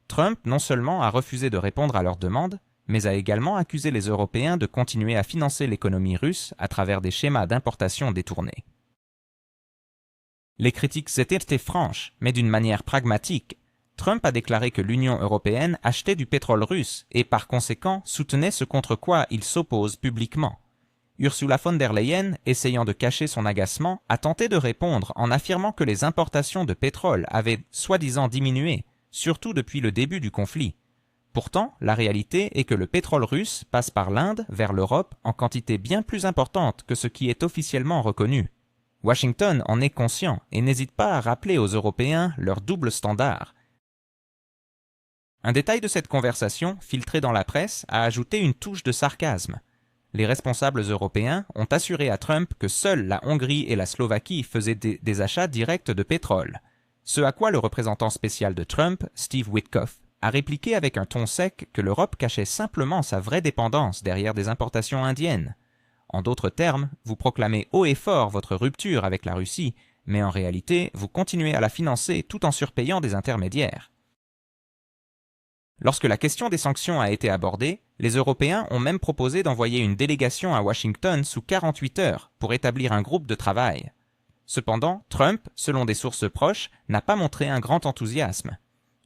Trump non seulement a refusé de répondre à leurs demandes, mais a également accusé les Européens de continuer à financer l'économie russe à travers des schémas d'importation détournés. Les critiques étaient franches, mais d'une manière pragmatique. Trump a déclaré que l'Union européenne achetait du pétrole russe et par conséquent soutenait ce contre quoi il s'oppose publiquement. Ursula von der Leyen, essayant de cacher son agacement, a tenté de répondre en affirmant que les importations de pétrole avaient soi-disant diminué, surtout depuis le début du conflit. Pourtant, la réalité est que le pétrole russe passe par l'Inde vers l'Europe en quantité bien plus importante que ce qui est officiellement reconnu. Washington en est conscient et n'hésite pas à rappeler aux Européens leur double standard. Un détail de cette conversation, filtré dans la presse, a ajouté une touche de sarcasme. Les responsables européens ont assuré à Trump que seules la Hongrie et la Slovaquie faisaient des achats directs de pétrole. Ce à quoi le représentant spécial de Trump, Steve Witkoff, a répliqué avec un ton sec que l'Europe cachait simplement sa vraie dépendance derrière des importations indiennes. En d'autres termes, vous proclamez haut et fort votre rupture avec la Russie, mais en réalité, vous continuez à la financer tout en surpayant des intermédiaires. Lorsque la question des sanctions a été abordée, les Européens ont même proposé d'envoyer une délégation à Washington sous 48 heures pour établir un groupe de travail. Cependant, Trump, selon des sources proches, n'a pas montré un grand enthousiasme.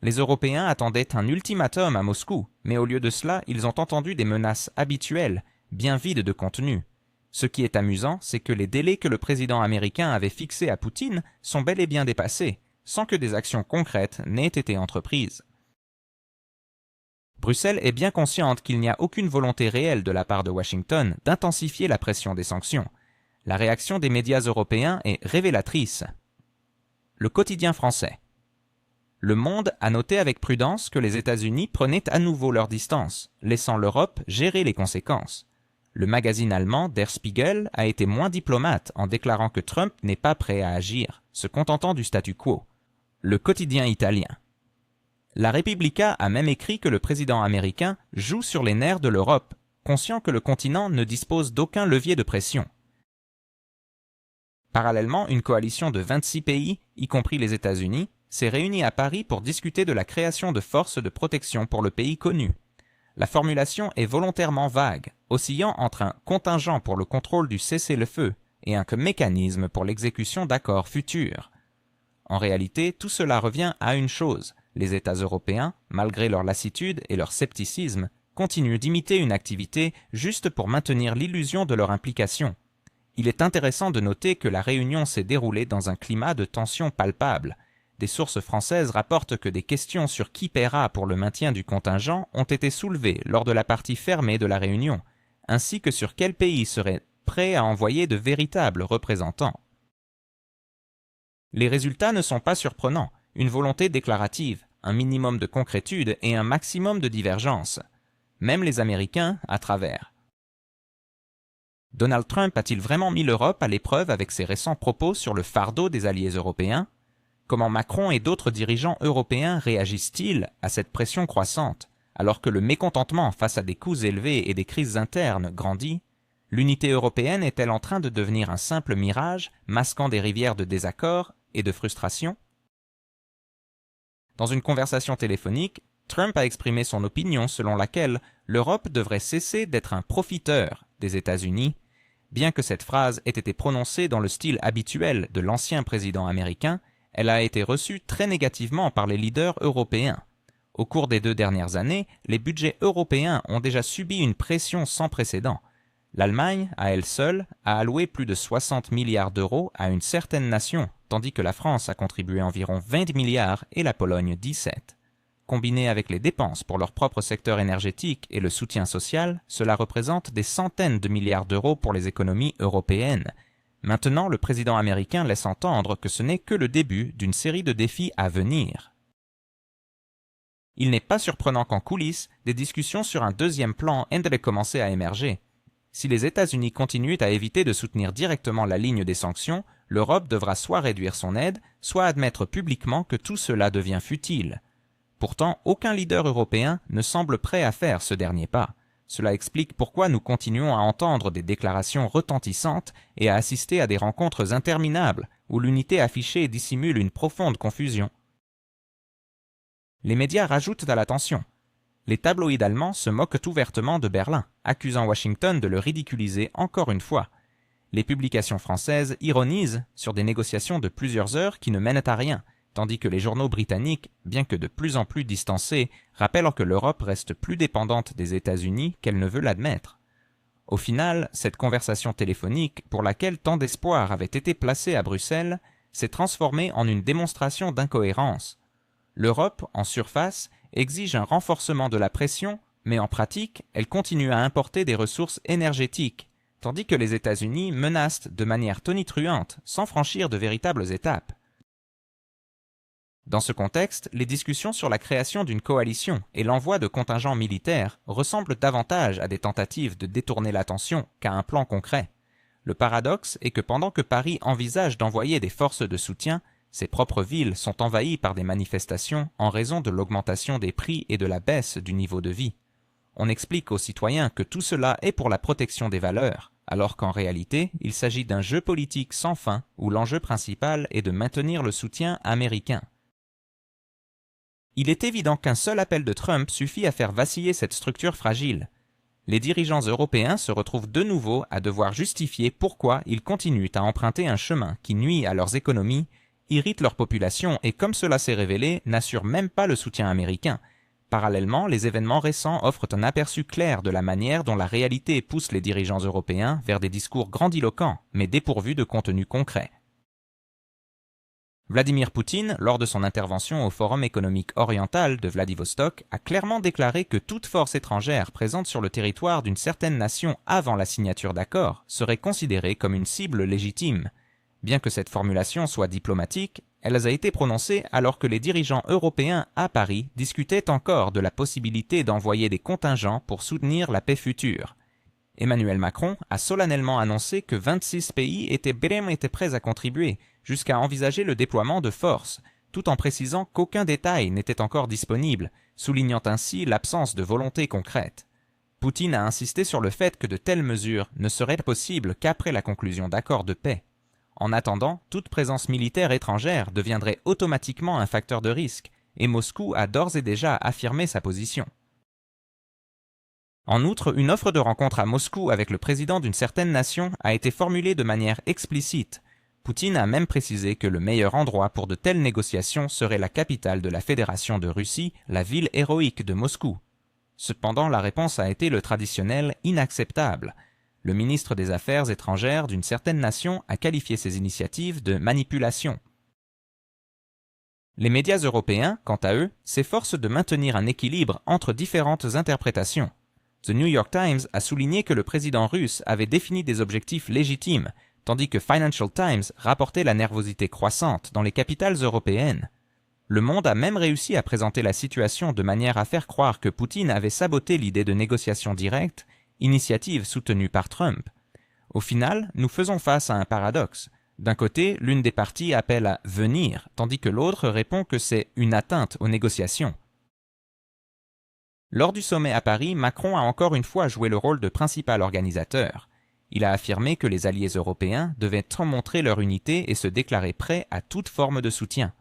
Les Européens attendaient un ultimatum à Moscou, mais au lieu de cela, ils ont entendu des menaces habituelles, bien vides de contenu. Ce qui est amusant, c'est que les délais que le président américain avait fixés à Poutine sont bel et bien dépassés, sans que des actions concrètes n'aient été entreprises. Bruxelles est bien consciente qu'il n'y a aucune volonté réelle de la part de Washington d'intensifier la pression des sanctions. La réaction des médias européens est révélatrice. Le quotidien français. Le Monde a noté avec prudence que les États-Unis prenaient à nouveau leur distance, laissant l'Europe gérer les conséquences. Le magazine allemand Der Spiegel a été moins diplomate en déclarant que Trump n'est pas prêt à agir, se contentant du statu quo. Le quotidien italien. La Repubblica a même écrit que le président américain joue sur les nerfs de l'Europe, conscient que le continent ne dispose d'aucun levier de pression. Parallèlement, une coalition de 26 pays, y compris les États-Unis, s'est réunie à Paris pour discuter de la création de forces de protection pour le pays connu. La formulation est volontairement vague, oscillant entre un contingent pour le contrôle du cessez-le-feu et un mécanisme pour l'exécution d'accords futurs. En réalité, tout cela revient à une chose. Les États européens, malgré leur lassitude et leur scepticisme, continuent d'imiter une activité juste pour maintenir l'illusion de leur implication. Il est intéressant de noter que la réunion s'est déroulée dans un climat de tension palpable. Des sources françaises rapportent que des questions sur qui paiera pour le maintien du contingent ont été soulevées lors de la partie fermée de la réunion, ainsi que sur quel pays serait prêt à envoyer de véritables représentants. Les résultats ne sont pas surprenants, une volonté déclarative, un minimum de concrétude et un maximum de divergence. Même les Américains à travers. Donald Trump a-t-il vraiment mis l'Europe à l'épreuve avec ses récents propos sur le fardeau des alliés européens? Comment Macron et d'autres dirigeants européens réagissent-ils à cette pression croissante, alors que le mécontentement face à des coûts élevés et des crises internes grandit? L'unité européenne est-elle en train de devenir un simple mirage, masquant des rivières de désaccord et de frustration? Dans une conversation téléphonique, Trump a exprimé son opinion selon laquelle l'Europe devrait cesser d'être un profiteur des États-Unis, bien que cette phrase ait été prononcée dans le style habituel de l'ancien président américain. Elle a été reçue très négativement par les leaders européens. Au cours des 2 dernières années, les budgets européens ont déjà subi une pression sans précédent. L'Allemagne, à elle seule, a alloué plus de 60 milliards d'euros à une certaine nation, tandis que la France a contribué environ 20 milliards et la Pologne 17. Combiné avec les dépenses pour leur propre secteur énergétique et le soutien social, cela représente des centaines de milliards d'euros pour les économies européennes. Maintenant, le président américain laisse entendre que ce n'est que le début d'une série de défis à venir. Il n'est pas surprenant qu'en coulisses, des discussions sur un deuxième plan aient commencé à émerger. Si les États-Unis continuent à éviter de soutenir directement la ligne des sanctions, l'Europe devra soit réduire son aide, soit admettre publiquement que tout cela devient futile. Pourtant, aucun leader européen ne semble prêt à faire ce dernier pas. Cela explique pourquoi nous continuons à entendre des déclarations retentissantes et à assister à des rencontres interminables où l'unité affichée dissimule une profonde confusion. Les médias rajoutent à la tension. Les tabloïds allemands se moquent ouvertement de Berlin, accusant Washington de le ridiculiser encore une fois. Les publications françaises ironisent sur des négociations de plusieurs heures qui ne mènent à rien, tandis que les journaux britanniques, bien que de plus en plus distancés, rappellent que l'Europe reste plus dépendante des États-Unis qu'elle ne veut l'admettre. Au final, cette conversation téléphonique, pour laquelle tant d'espoir avait été placé à Bruxelles, s'est transformée en une démonstration d'incohérence. L'Europe, en surface, exige un renforcement de la pression, mais en pratique, elle continue à importer des ressources énergétiques, tandis que les États-Unis menacent de manière tonitruante, sans franchir de véritables étapes. Dans ce contexte, les discussions sur la création d'une coalition et l'envoi de contingents militaires ressemblent davantage à des tentatives de détourner l'attention qu'à un plan concret. Le paradoxe est que pendant que Paris envisage d'envoyer des forces de soutien, ses propres villes sont envahies par des manifestations en raison de l'augmentation des prix et de la baisse du niveau de vie. On explique aux citoyens que tout cela est pour la protection des valeurs, alors qu'en réalité, il s'agit d'un jeu politique sans fin où l'enjeu principal est de maintenir le soutien américain. Il est évident qu'un seul appel de Trump suffit à faire vaciller cette structure fragile. Les dirigeants européens se retrouvent de nouveau à devoir justifier pourquoi ils continuent à emprunter un chemin qui nuit à leurs économies, irrite leur population et, comme cela s'est révélé, n'assure même pas le soutien américain. Parallèlement, les événements récents offrent un aperçu clair de la manière dont la réalité pousse les dirigeants européens vers des discours grandiloquents, mais dépourvus de contenu concret. Vladimir Poutine, lors de son intervention au Forum économique oriental de Vladivostok, a clairement déclaré que toute force étrangère présente sur le territoire d'une certaine nation avant la signature d'accords serait considérée comme une cible légitime. Bien que cette formulation soit diplomatique, elle a été prononcée alors que les dirigeants européens à Paris discutaient encore de la possibilité d'envoyer des contingents pour soutenir la paix future. Emmanuel Macron a solennellement annoncé que 26 pays étaient prêts à contribuer, jusqu'à envisager le déploiement de forces, tout en précisant qu'aucun détail n'était encore disponible, soulignant ainsi l'absence de volonté concrète. Poutine a insisté sur le fait que de telles mesures ne seraient possibles qu'après la conclusion d'accords de paix. En attendant, toute présence militaire étrangère deviendrait automatiquement un facteur de risque, et Moscou a d'ores et déjà affirmé sa position. En outre, une offre de rencontre à Moscou avec le président d'une certaine nation a été formulée de manière explicite. Poutine a même précisé que le meilleur endroit pour de telles négociations serait la capitale de la Fédération de Russie, la ville héroïque de Moscou. Cependant, la réponse a été le traditionnel « inacceptable ». Le ministre des Affaires étrangères d'une certaine nation a qualifié ces initiatives de « manipulation ». Les médias européens, quant à eux, s'efforcent de maintenir un équilibre entre différentes interprétations. The New York Times a souligné que le président russe avait défini des objectifs légitimes, tandis que Financial Times rapportait la nervosité croissante dans les capitales européennes. Le Monde a même réussi à présenter la situation de manière à faire croire que Poutine avait saboté l'idée de négociations directes, initiative soutenue par Trump. Au final, nous faisons face à un paradoxe. D'un côté, l'une des parties appelle à « venir », tandis que l'autre répond que c'est une atteinte aux négociations. Lors du sommet à Paris, Macron a encore une fois joué le rôle de principal organisateur. Il a affirmé que les alliés européens devaient montrer leur unité et se déclarer prêts à toute forme de soutien.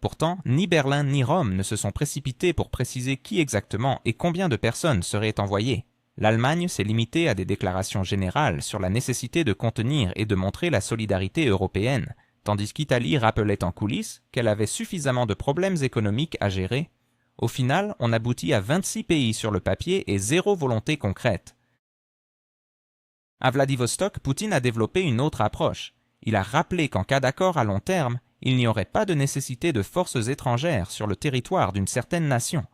Pourtant, ni Berlin ni Rome ne se sont précipités pour préciser qui exactement et combien de personnes seraient envoyées. L'Allemagne s'est limitée à des déclarations générales sur la nécessité de contenir et de montrer la solidarité européenne, tandis qu'Italie rappelait en coulisses qu'elle avait suffisamment de problèmes économiques à gérer. Au final, on aboutit à 26 pays sur le papier et zéro volonté concrète. À Vladivostok, Poutine a développé une autre approche. Il a rappelé qu'en cas d'accord à long terme, il n'y aurait pas de nécessité de forces étrangères sur le territoire d'une certaine nation.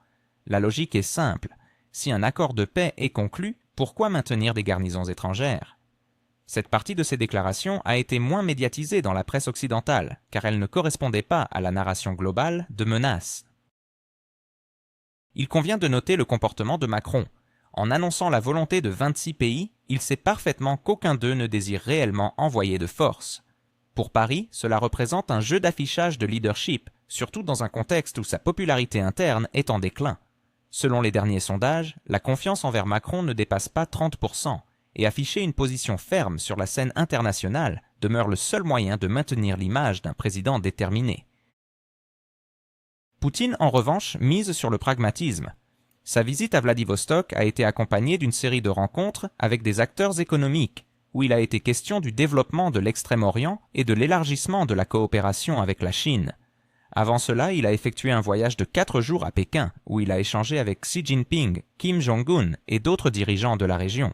La logique est simple. Si un accord de paix est conclu, pourquoi maintenir des garnisons étrangères? Cette partie de ces déclarations a été moins médiatisée dans la presse occidentale, car elle ne correspondait pas à la narration globale de menaces. Il convient de noter le comportement de Macron. En annonçant la volonté de 26 pays, il sait parfaitement qu'aucun d'eux ne désire réellement envoyer de force. Pour Paris, cela représente un jeu d'affichage de leadership, surtout dans un contexte où sa popularité interne est en déclin. Selon les derniers sondages, la confiance envers Macron ne dépasse pas 30%, et afficher une position ferme sur la scène internationale demeure le seul moyen de maintenir l'image d'un président déterminé. Poutine, en revanche, mise sur le pragmatisme. Sa visite à Vladivostok a été accompagnée d'une série de rencontres avec des acteurs économiques, où il a été question du développement de l'Extrême-Orient et de l'élargissement de la coopération avec la Chine. Avant cela, il a effectué un voyage de 4 jours à Pékin, où il a échangé avec Xi Jinping, Kim Jong-un et d'autres dirigeants de la région.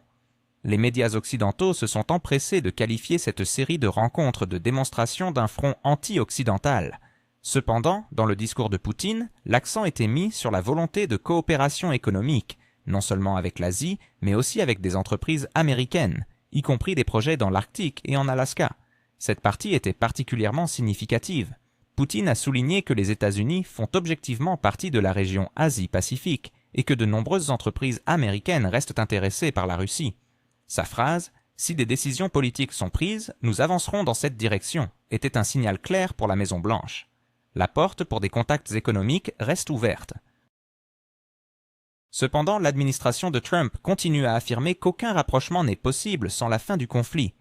Les médias occidentaux se sont empressés de qualifier cette série de rencontres de démonstration d'un front anti-occidental. Cependant, dans le discours de Poutine, l'accent était mis sur la volonté de coopération économique, non seulement avec l'Asie, mais aussi avec des entreprises américaines, y compris des projets dans l'Arctique et en Alaska. Cette partie était particulièrement significative. Poutine a souligné que les États-Unis font objectivement partie de la région Asie-Pacifique et que de nombreuses entreprises américaines restent intéressées par la Russie. Sa phrase « Si des décisions politiques sont prises, nous avancerons dans cette direction » était un signal clair pour la Maison-Blanche. La porte pour des contacts économiques reste ouverte. Cependant, l'administration de Trump continue à affirmer qu'aucun rapprochement n'est possible sans la fin du conflit.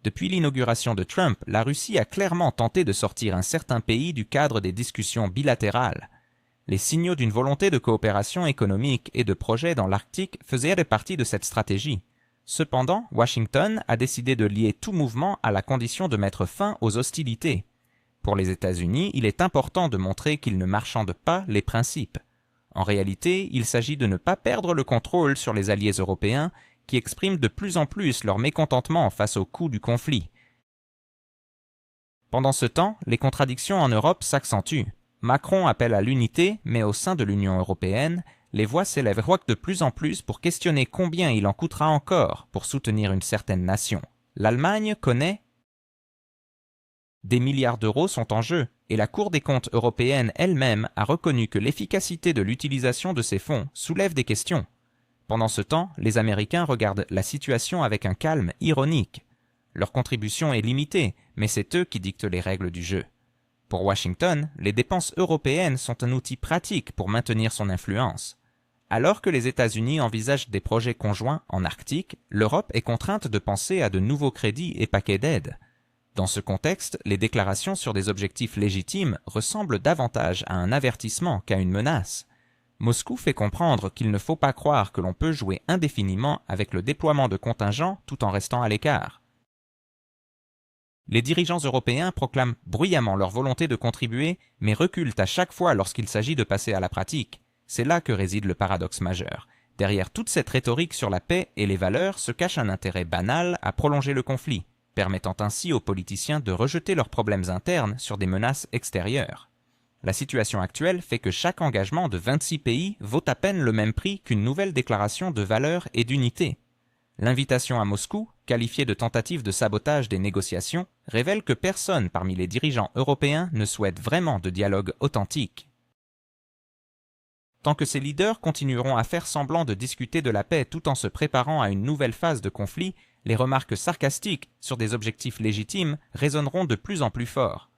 Depuis l'inauguration de Trump, la Russie a clairement tenté de sortir un certain pays du cadre des discussions bilatérales. Les signaux d'une volonté de coopération économique et de projets dans l'Arctique faisaient partie de cette stratégie. Cependant, Washington a décidé de lier tout mouvement à la condition de mettre fin aux hostilités. Pour les États-Unis, il est important de montrer qu'ils ne marchandent pas les principes. En réalité, il s'agit de ne pas perdre le contrôle sur les alliés européens qui expriment de plus en plus leur mécontentement face au coût du conflit. Pendant ce temps, les contradictions en Europe s'accentuent. Macron appelle à l'unité, mais au sein de l'Union européenne, les voix s'élèvent de plus en plus pour questionner combien il en coûtera encore pour soutenir une certaine nation. L'Allemagne connaît des milliards d'euros sont en jeu, et la Cour des comptes européenne elle-même a reconnu que l'efficacité de l'utilisation de ces fonds soulève des questions. Pendant ce temps, les Américains regardent la situation avec un calme ironique. Leur contribution est limitée, mais c'est eux qui dictent les règles du jeu. Pour Washington, les dépenses européennes sont un outil pratique pour maintenir son influence. Alors que les États-Unis envisagent des projets conjoints en Arctique, l'Europe est contrainte de penser à de nouveaux crédits et paquets d'aide. Dans ce contexte, les déclarations sur des objectifs légitimes ressemblent davantage à un avertissement qu'à une menace. Moscou fait comprendre qu'il ne faut pas croire que l'on peut jouer indéfiniment avec le déploiement de contingents tout en restant à l'écart. Les dirigeants européens proclament bruyamment leur volonté de contribuer, mais reculent à chaque fois lorsqu'il s'agit de passer à la pratique. C'est là que réside le paradoxe majeur. Derrière toute cette rhétorique sur la paix et les valeurs se cache un intérêt banal à prolonger le conflit, permettant ainsi aux politiciens de rejeter leurs problèmes internes sur des menaces extérieures. La situation actuelle fait que chaque engagement de 26 pays vaut à peine le même prix qu'une nouvelle déclaration de valeur et d'unité. L'invitation à Moscou, qualifiée de tentative de sabotage des négociations, révèle que personne parmi les dirigeants européens ne souhaite vraiment de dialogue authentique. Tant que ces leaders continueront à faire semblant de discuter de la paix tout en se préparant à une nouvelle phase de conflit, les remarques sarcastiques sur des objectifs légitimes résonneront de plus en plus fort.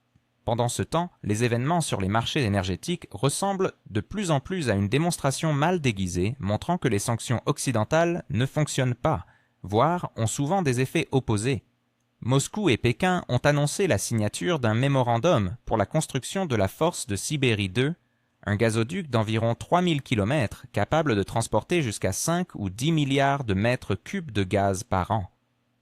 Pendant ce temps, les événements sur les marchés énergétiques ressemblent de plus en plus à une démonstration mal déguisée montrant que les sanctions occidentales ne fonctionnent pas, voire ont souvent des effets opposés. Moscou et Pékin ont annoncé la signature d'un mémorandum pour la construction de la force de Sibérie 2, un gazoduc d'environ 3000 km capable de transporter jusqu'à 5 ou 10 milliards de mètres cubes de gaz par an.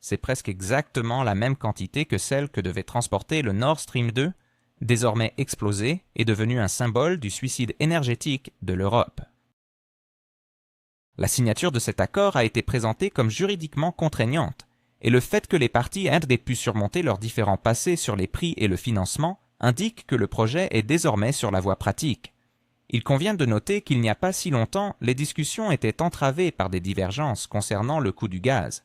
C'est presque exactement la même quantité que celle que devait transporter le Nord Stream 2, désormais explosé et devenu un symbole du suicide énergétique de l'Europe. La signature de cet accord a été présentée comme juridiquement contraignante, et le fait que les parties aient pu surmonter leurs différends passés sur les prix et le financement indique que le projet est désormais sur la voie pratique. Il convient de noter qu'il n'y a pas si longtemps, les discussions étaient entravées par des divergences concernant le coût du gaz.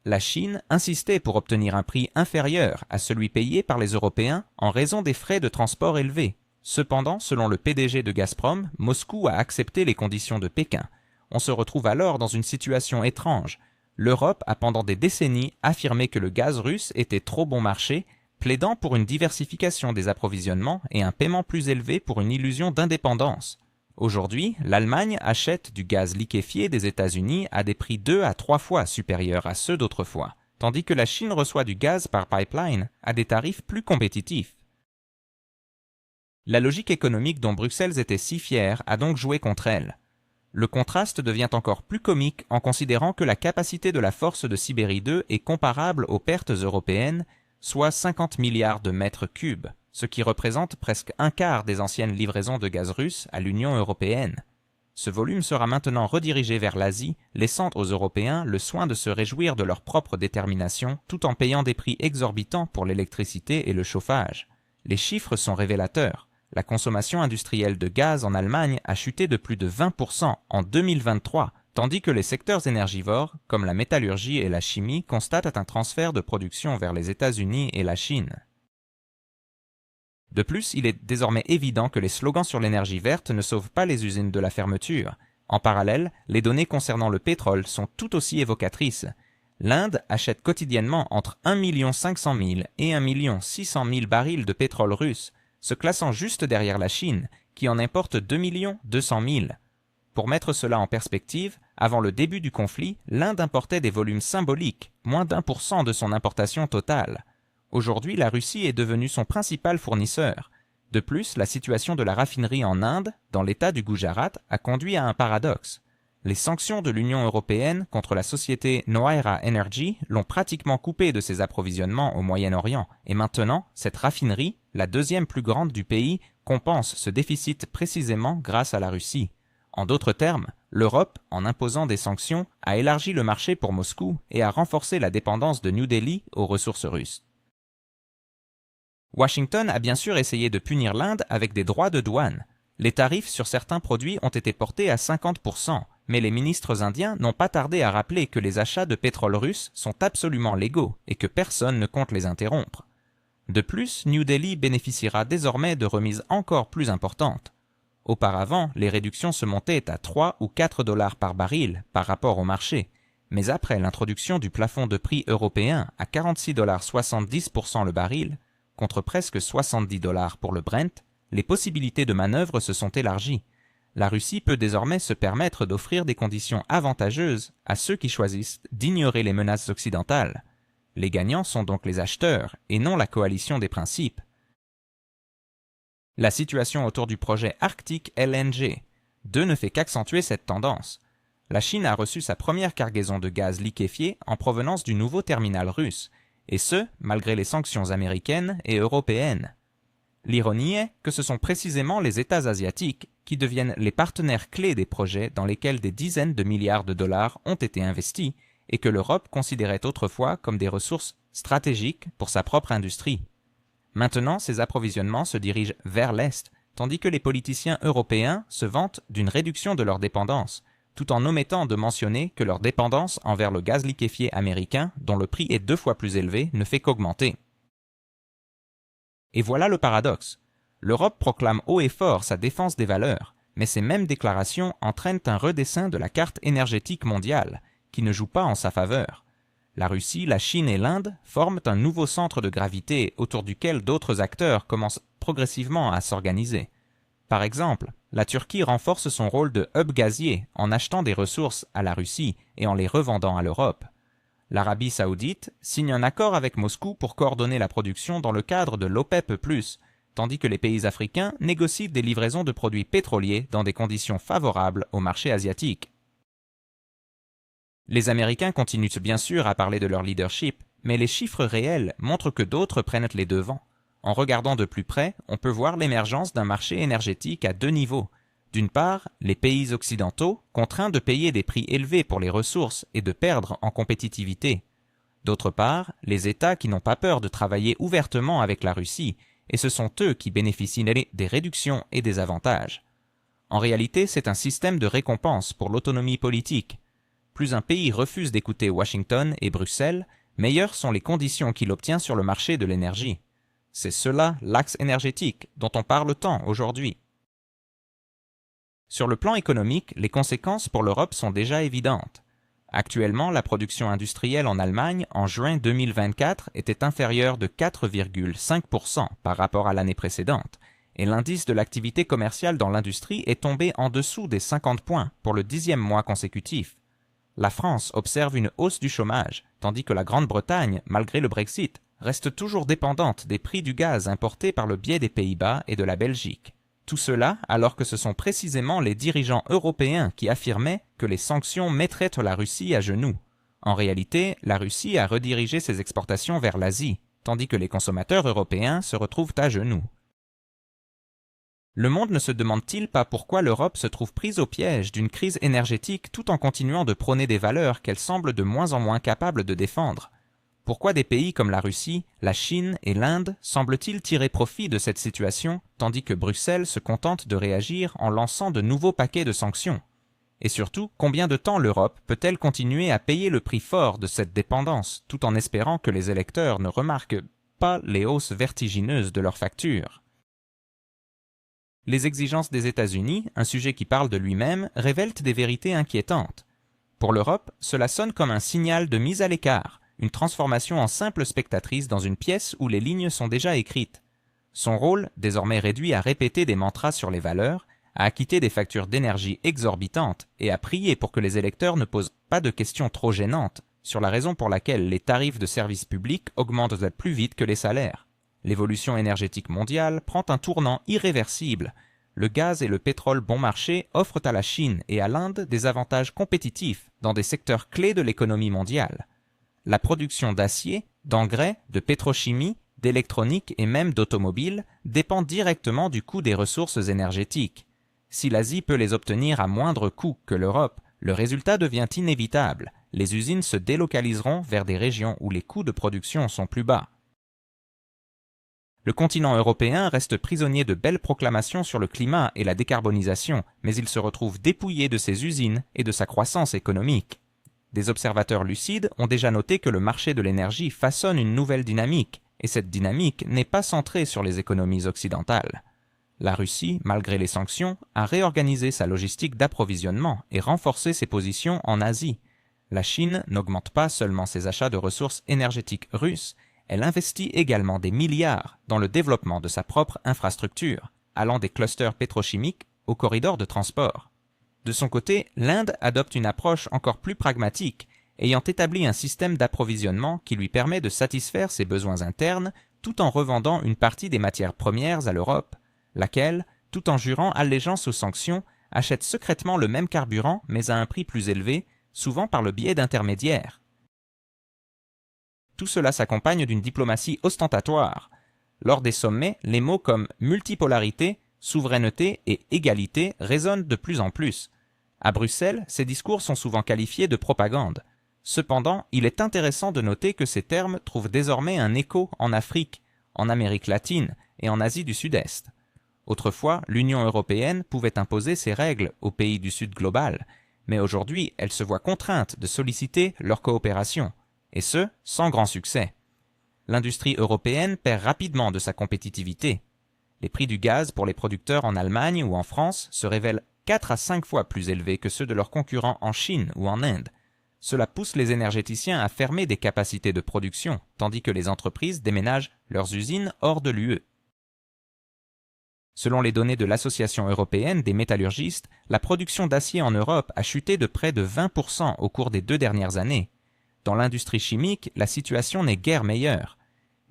La Chine insistait pour obtenir un prix inférieur à celui payé par les Européens en raison des frais de transport élevés. Cependant, selon le PDG de Gazprom, Moscou a accepté les conditions de Pékin. On se retrouve alors dans une situation étrange. L'Europe a pendant des décennies affirmé que le gaz russe était trop bon marché, plaidant pour une diversification des approvisionnements et un paiement plus élevé pour une illusion d'indépendance. Aujourd'hui, l'Allemagne achète du gaz liquéfié des États-Unis à des prix 2 à 3 fois supérieurs à ceux d'autrefois, tandis que la Chine reçoit du gaz par pipeline à des tarifs plus compétitifs. La logique économique dont Bruxelles était si fière a donc joué contre elle. Le contraste devient encore plus comique en considérant que la capacité de la force de Sibérie 2 est comparable aux pertes européennes, soit 50 milliards de mètres cubes, ce qui représente presque un quart des anciennes livraisons de gaz russe à l'Union européenne. Ce volume sera maintenant redirigé vers l'Asie, laissant aux Européens le soin de se réjouir de leur propre détermination tout en payant des prix exorbitants pour l'électricité et le chauffage. Les chiffres sont révélateurs. La consommation industrielle de gaz en Allemagne a chuté de plus de 20% en 2023, tandis que les secteurs énergivores, comme la métallurgie et la chimie, constatent un transfert de production vers les États-Unis et la Chine. De plus, il est désormais évident que les slogans sur l'énergie verte ne sauvent pas les usines de la fermeture. En parallèle, les données concernant le pétrole sont tout aussi évocatrices. L'Inde achète quotidiennement entre 1 500 000 et 1 600 000 barils de pétrole russe, se classant juste derrière la Chine, qui en importe 2 200 000. Pour mettre cela en perspective, avant le début du conflit, l'Inde importait des volumes symboliques, moins d'1% de son importation totale. Aujourd'hui, la Russie est devenue son principal fournisseur. De plus, la situation de la raffinerie en Inde, dans l'état du Gujarat, a conduit à un paradoxe. Les sanctions de l'Union européenne contre la société Noaira Energy l'ont pratiquement coupée de ses approvisionnements au Moyen-Orient, et maintenant, cette raffinerie, la deuxième plus grande du pays, compense ce déficit précisément grâce à la Russie. En d'autres termes, l'Europe, en imposant des sanctions, a élargi le marché pour Moscou et a renforcé la dépendance de New Delhi aux ressources russes. Washington a bien sûr essayé de punir l'Inde avec des droits de douane. Les tarifs sur certains produits ont été portés à 50%, mais les ministres indiens n'ont pas tardé à rappeler que les achats de pétrole russe sont absolument légaux et que personne ne compte les interrompre. De plus, New Delhi bénéficiera désormais de remises encore plus importantes. Auparavant, les réductions se montaient à 3 ou 4 dollars par baril par rapport au marché. Mais après l'introduction du plafond de prix européen à 46,70 $ le baril, contre presque 70 dollars pour le Brent, les possibilités de manœuvre se sont élargies. La Russie peut désormais se permettre d'offrir des conditions avantageuses à ceux qui choisissent d'ignorer les menaces occidentales. Les gagnants sont donc les acheteurs et non la coalition des principes. La situation autour du projet Arctic LNG 2 ne fait qu'accentuer cette tendance. La Chine a reçu sa première cargaison de gaz liquéfié en provenance du nouveau terminal russe, et ce, malgré les sanctions américaines et européennes. L'ironie est que ce sont précisément les États asiatiques qui deviennent les partenaires clés des projets dans lesquels des dizaines de milliards de dollars ont été investis et que l'Europe considérait autrefois comme des ressources stratégiques pour sa propre industrie. Maintenant, ces approvisionnements se dirigent vers l'Est, tandis que les politiciens européens se vantent d'une réduction de leur dépendance, tout en omettant de mentionner que leur dépendance envers le gaz liquéfié américain, dont le prix est 2 fois plus élevé, ne fait qu'augmenter. Et voilà le paradoxe. L'Europe proclame haut et fort sa défense des valeurs, mais ces mêmes déclarations entraînent un redessin de la carte énergétique mondiale, qui ne joue pas en sa faveur. La Russie, la Chine et l'Inde forment un nouveau centre de gravité autour duquel d'autres acteurs commencent progressivement à s'organiser. Par exemple, la Turquie renforce son rôle de hub gazier en achetant des ressources à la Russie et en les revendant à l'Europe. L'Arabie saoudite signe un accord avec Moscou pour coordonner la production dans le cadre de l'OPEP+, tandis que les pays africains négocient des livraisons de produits pétroliers dans des conditions favorables au marché asiatique. Les Américains continuent bien sûr à parler de leur leadership, mais les chiffres réels montrent que d'autres prennent les devants. En regardant de plus près, on peut voir l'émergence d'un marché énergétique à 2 niveaux. D'une part, les pays occidentaux, contraints de payer des prix élevés pour les ressources et de perdre en compétitivité. D'autre part, les États qui n'ont pas peur de travailler ouvertement avec la Russie, et ce sont eux qui bénéficient des réductions et des avantages. En réalité, c'est un système de récompense pour l'autonomie politique. Plus un pays refuse d'écouter Washington et Bruxelles, meilleures sont les conditions qu'il obtient sur le marché de l'énergie. C'est cela l'axe énergétique dont on parle tant aujourd'hui. Sur le plan économique, les conséquences pour l'Europe sont déjà évidentes. Actuellement, la production industrielle en Allemagne en juin 2024 était inférieure de 4,5% par rapport à l'année précédente, et l'indice de l'activité commerciale dans l'industrie est tombé en dessous des 50 points pour le 10e mois consécutif. La France observe une hausse du chômage, tandis que la Grande-Bretagne, malgré le Brexit, reste toujours dépendante des prix du gaz importés par le biais des Pays-Bas et de la Belgique. Tout cela alors que ce sont précisément les dirigeants européens qui affirmaient que les sanctions mettraient la Russie à genoux. En réalité, la Russie a redirigé ses exportations vers l'Asie, tandis que les consommateurs européens se retrouvent à genoux. Le monde ne se demande-t-il pas pourquoi l'Europe se trouve prise au piège d'une crise énergétique tout en continuant de prôner des valeurs qu'elle semble de moins en moins capable de défendre? Pourquoi des pays comme la Russie, la Chine et l'Inde semblent-ils tirer profit de cette situation, tandis que Bruxelles se contente de réagir en lançant de nouveaux paquets de sanctions? Et surtout, combien de temps l'Europe peut-elle continuer à payer le prix fort de cette dépendance, tout en espérant que les électeurs ne remarquent pas les hausses vertigineuses de leurs factures? Les exigences des États-Unis, un sujet qui parle de lui-même, révèlent des vérités inquiétantes. Pour l'Europe, cela sonne comme un signal de mise à l'écart, une transformation en simple spectatrice dans une pièce où les lignes sont déjà écrites. Son rôle, désormais réduit à répéter des mantras sur les valeurs, à acquitter des factures d'énergie exorbitantes et à prier pour que les électeurs ne posent pas de questions trop gênantes sur la raison pour laquelle les tarifs de services publics augmentent plus vite que les salaires. L'évolution énergétique mondiale prend un tournant irréversible. Le gaz et le pétrole bon marché offrent à la Chine et à l'Inde des avantages compétitifs dans des secteurs clés de l'économie mondiale. La production d'acier, d'engrais, de pétrochimie, d'électronique et même d'automobiles dépend directement du coût des ressources énergétiques. Si l'Asie peut les obtenir à moindre coût que l'Europe, le résultat devient inévitable. Les usines se délocaliseront vers des régions où les coûts de production sont plus bas. Le continent européen reste prisonnier de belles proclamations sur le climat et la décarbonisation, mais il se retrouve dépouillé de ses usines et de sa croissance économique. Des observateurs lucides ont déjà noté que le marché de l'énergie façonne une nouvelle dynamique, et cette dynamique n'est pas centrée sur les économies occidentales. La Russie, malgré les sanctions, a réorganisé sa logistique d'approvisionnement et renforcé ses positions en Asie. La Chine n'augmente pas seulement ses achats de ressources énergétiques russes, elle investit également des milliards dans le développement de sa propre infrastructure, allant des clusters pétrochimiques aux corridors de transport. De son côté, l'Inde adopte une approche encore plus pragmatique, ayant établi un système d'approvisionnement qui lui permet de satisfaire ses besoins internes tout en revendant une partie des matières premières à l'Europe, laquelle, tout en jurant allégeance aux sanctions, achète secrètement le même carburant mais à un prix plus élevé, souvent par le biais d'intermédiaires. Tout cela s'accompagne d'une diplomatie ostentatoire. Lors des sommets, les mots comme multipolarité, souveraineté et égalité résonnent de plus en plus. À Bruxelles, ces discours sont souvent qualifiés de propagande. Cependant, il est intéressant de noter que ces termes trouvent désormais un écho en Afrique, en Amérique latine et en Asie du Sud-Est. Autrefois, l'Union européenne pouvait imposer ses règles aux pays du Sud global, mais aujourd'hui, elle se voit contrainte de solliciter leur coopération, et ce, sans grand succès. L'industrie européenne perd rapidement de sa compétitivité. Les prix du gaz pour les producteurs en Allemagne ou en France se révèlent 4 à 5 fois plus élevés que ceux de leurs concurrents en Chine ou en Inde. Cela pousse les énergéticiens à fermer des capacités de production, tandis que les entreprises déménagent leurs usines hors de l'UE. Selon les données de l'Association européenne des métallurgistes, la production d'acier en Europe a chuté de près de 20% au cours des 2 dernières années. Dans l'industrie chimique, la situation n'est guère meilleure.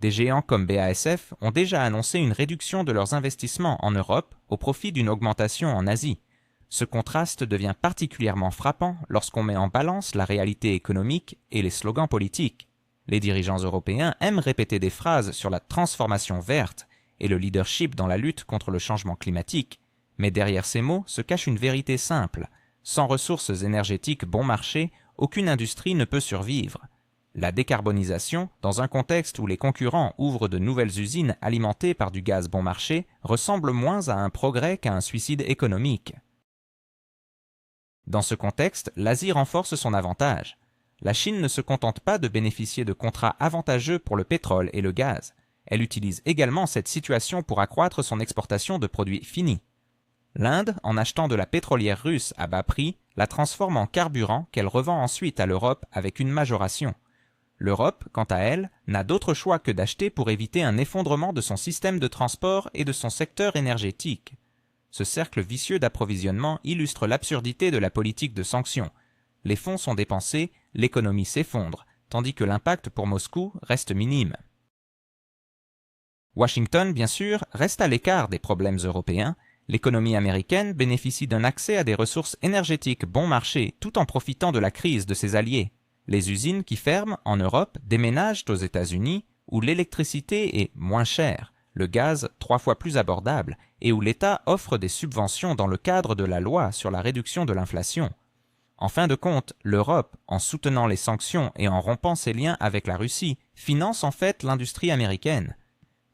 Des géants comme BASF ont déjà annoncé une réduction de leurs investissements en Europe au profit d'une augmentation en Asie. Ce contraste devient particulièrement frappant lorsqu'on met en balance la réalité économique et les slogans politiques. Les dirigeants européens aiment répéter des phrases sur la transformation verte et le leadership dans la lutte contre le changement climatique, mais derrière ces mots se cache une vérité simple. Sans ressources énergétiques bon marché, aucune industrie ne peut survivre. La décarbonisation, dans un contexte où les concurrents ouvrent de nouvelles usines alimentées par du gaz bon marché, ressemble moins à un progrès qu'à un suicide économique. Dans ce contexte, l'Asie renforce son avantage. La Chine ne se contente pas de bénéficier de contrats avantageux pour le pétrole et le gaz. Elle utilise également cette situation pour accroître son exportation de produits finis. L'Inde, en achetant de la pétrolière russe à bas prix, la transforme en carburant qu'elle revend ensuite à l'Europe avec une majoration. L'Europe, quant à elle, n'a d'autre choix que d'acheter pour éviter un effondrement de son système de transport et de son secteur énergétique. Ce cercle vicieux d'approvisionnement illustre l'absurdité de la politique de sanctions. Les fonds sont dépensés, l'économie s'effondre, tandis que l'impact pour Moscou reste minime. Washington, bien sûr, reste à l'écart des problèmes européens. L'économie américaine bénéficie d'un accès à des ressources énergétiques bon marché tout en profitant de la crise de ses alliés. Les usines qui ferment en Europe déménagent aux États-Unis où l'électricité est moins chère, le gaz 3 fois plus abordable et où l'État offre des subventions dans le cadre de la loi sur la réduction de l'inflation. En fin de compte, l'Europe, en soutenant les sanctions et en rompant ses liens avec la Russie, finance en fait l'industrie américaine.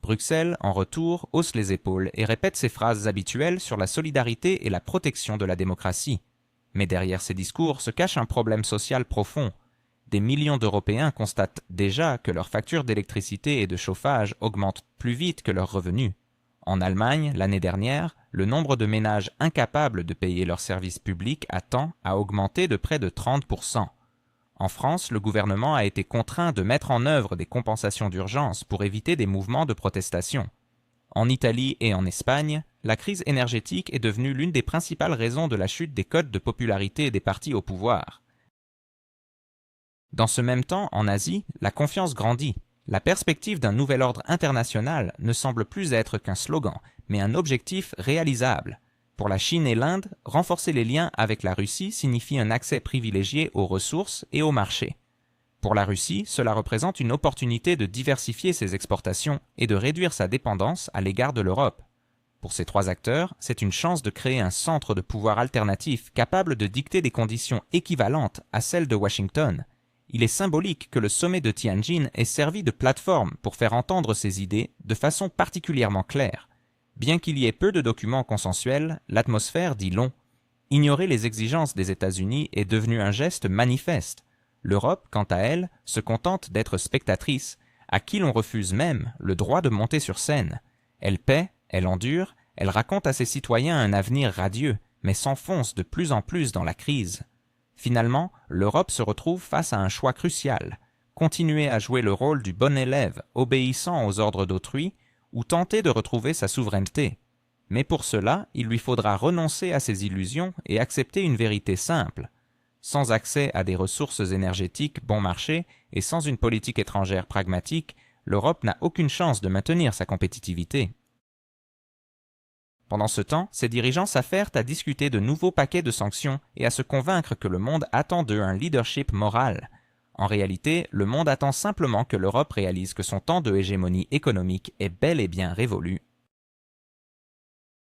Bruxelles, en retour, hausse les épaules et répète ses phrases habituelles sur la solidarité et la protection de la démocratie. Mais derrière ces discours se cache un problème social profond. Des millions d'Européens constatent déjà que leurs factures d'électricité et de chauffage augmentent plus vite que leurs revenus. En Allemagne, l'année dernière, le nombre de ménages incapables de payer leurs services publics à temps a augmenté de près de 30%. En France, le gouvernement a été contraint de mettre en œuvre des compensations d'urgence pour éviter des mouvements de protestation. En Italie et en Espagne, la crise énergétique est devenue l'une des principales raisons de la chute des cotes de popularité des partis au pouvoir. Dans ce même temps, en Asie, la confiance grandit. La perspective d'un nouvel ordre international ne semble plus être qu'un slogan, mais un objectif réalisable. Pour la Chine et l'Inde, renforcer les liens avec la Russie signifie un accès privilégié aux ressources et aux marchés. Pour la Russie, cela représente une opportunité de diversifier ses exportations et de réduire sa dépendance à l'égard de l'Europe. Pour ces 3 acteurs, c'est une chance de créer un centre de pouvoir alternatif capable de dicter des conditions équivalentes à celles de Washington. Il est symbolique que le sommet de Tianjin ait servi de plateforme pour faire entendre ses idées de façon particulièrement claire. Bien qu'il y ait peu de documents consensuels, l'atmosphère dit long. Ignorer les exigences des États-Unis est devenu un geste manifeste. L'Europe, quant à elle, se contente d'être spectatrice, à qui l'on refuse même le droit de monter sur scène. Elle paie, elle endure, Elle raconte à ses citoyens un avenir radieux, mais s'enfonce de plus en plus dans la crise. Finalement, l'Europe se retrouve face à un choix crucial. Continuer à jouer le rôle du bon élève, obéissant aux ordres d'autrui, ou tenter de retrouver sa souveraineté. Mais pour cela, il lui faudra renoncer à ses illusions et accepter une vérité simple. Sans accès à des ressources énergétiques bon marché et sans une politique étrangère pragmatique, l'Europe n'a aucune chance de maintenir sa compétitivité. Pendant ce temps, ses dirigeants s'affairent à discuter de nouveaux paquets de sanctions et à se convaincre que le monde attend d'eux un leadership moral. En réalité, le monde attend simplement que l'Europe réalise que son temps de hégémonie économique est bel et bien révolu.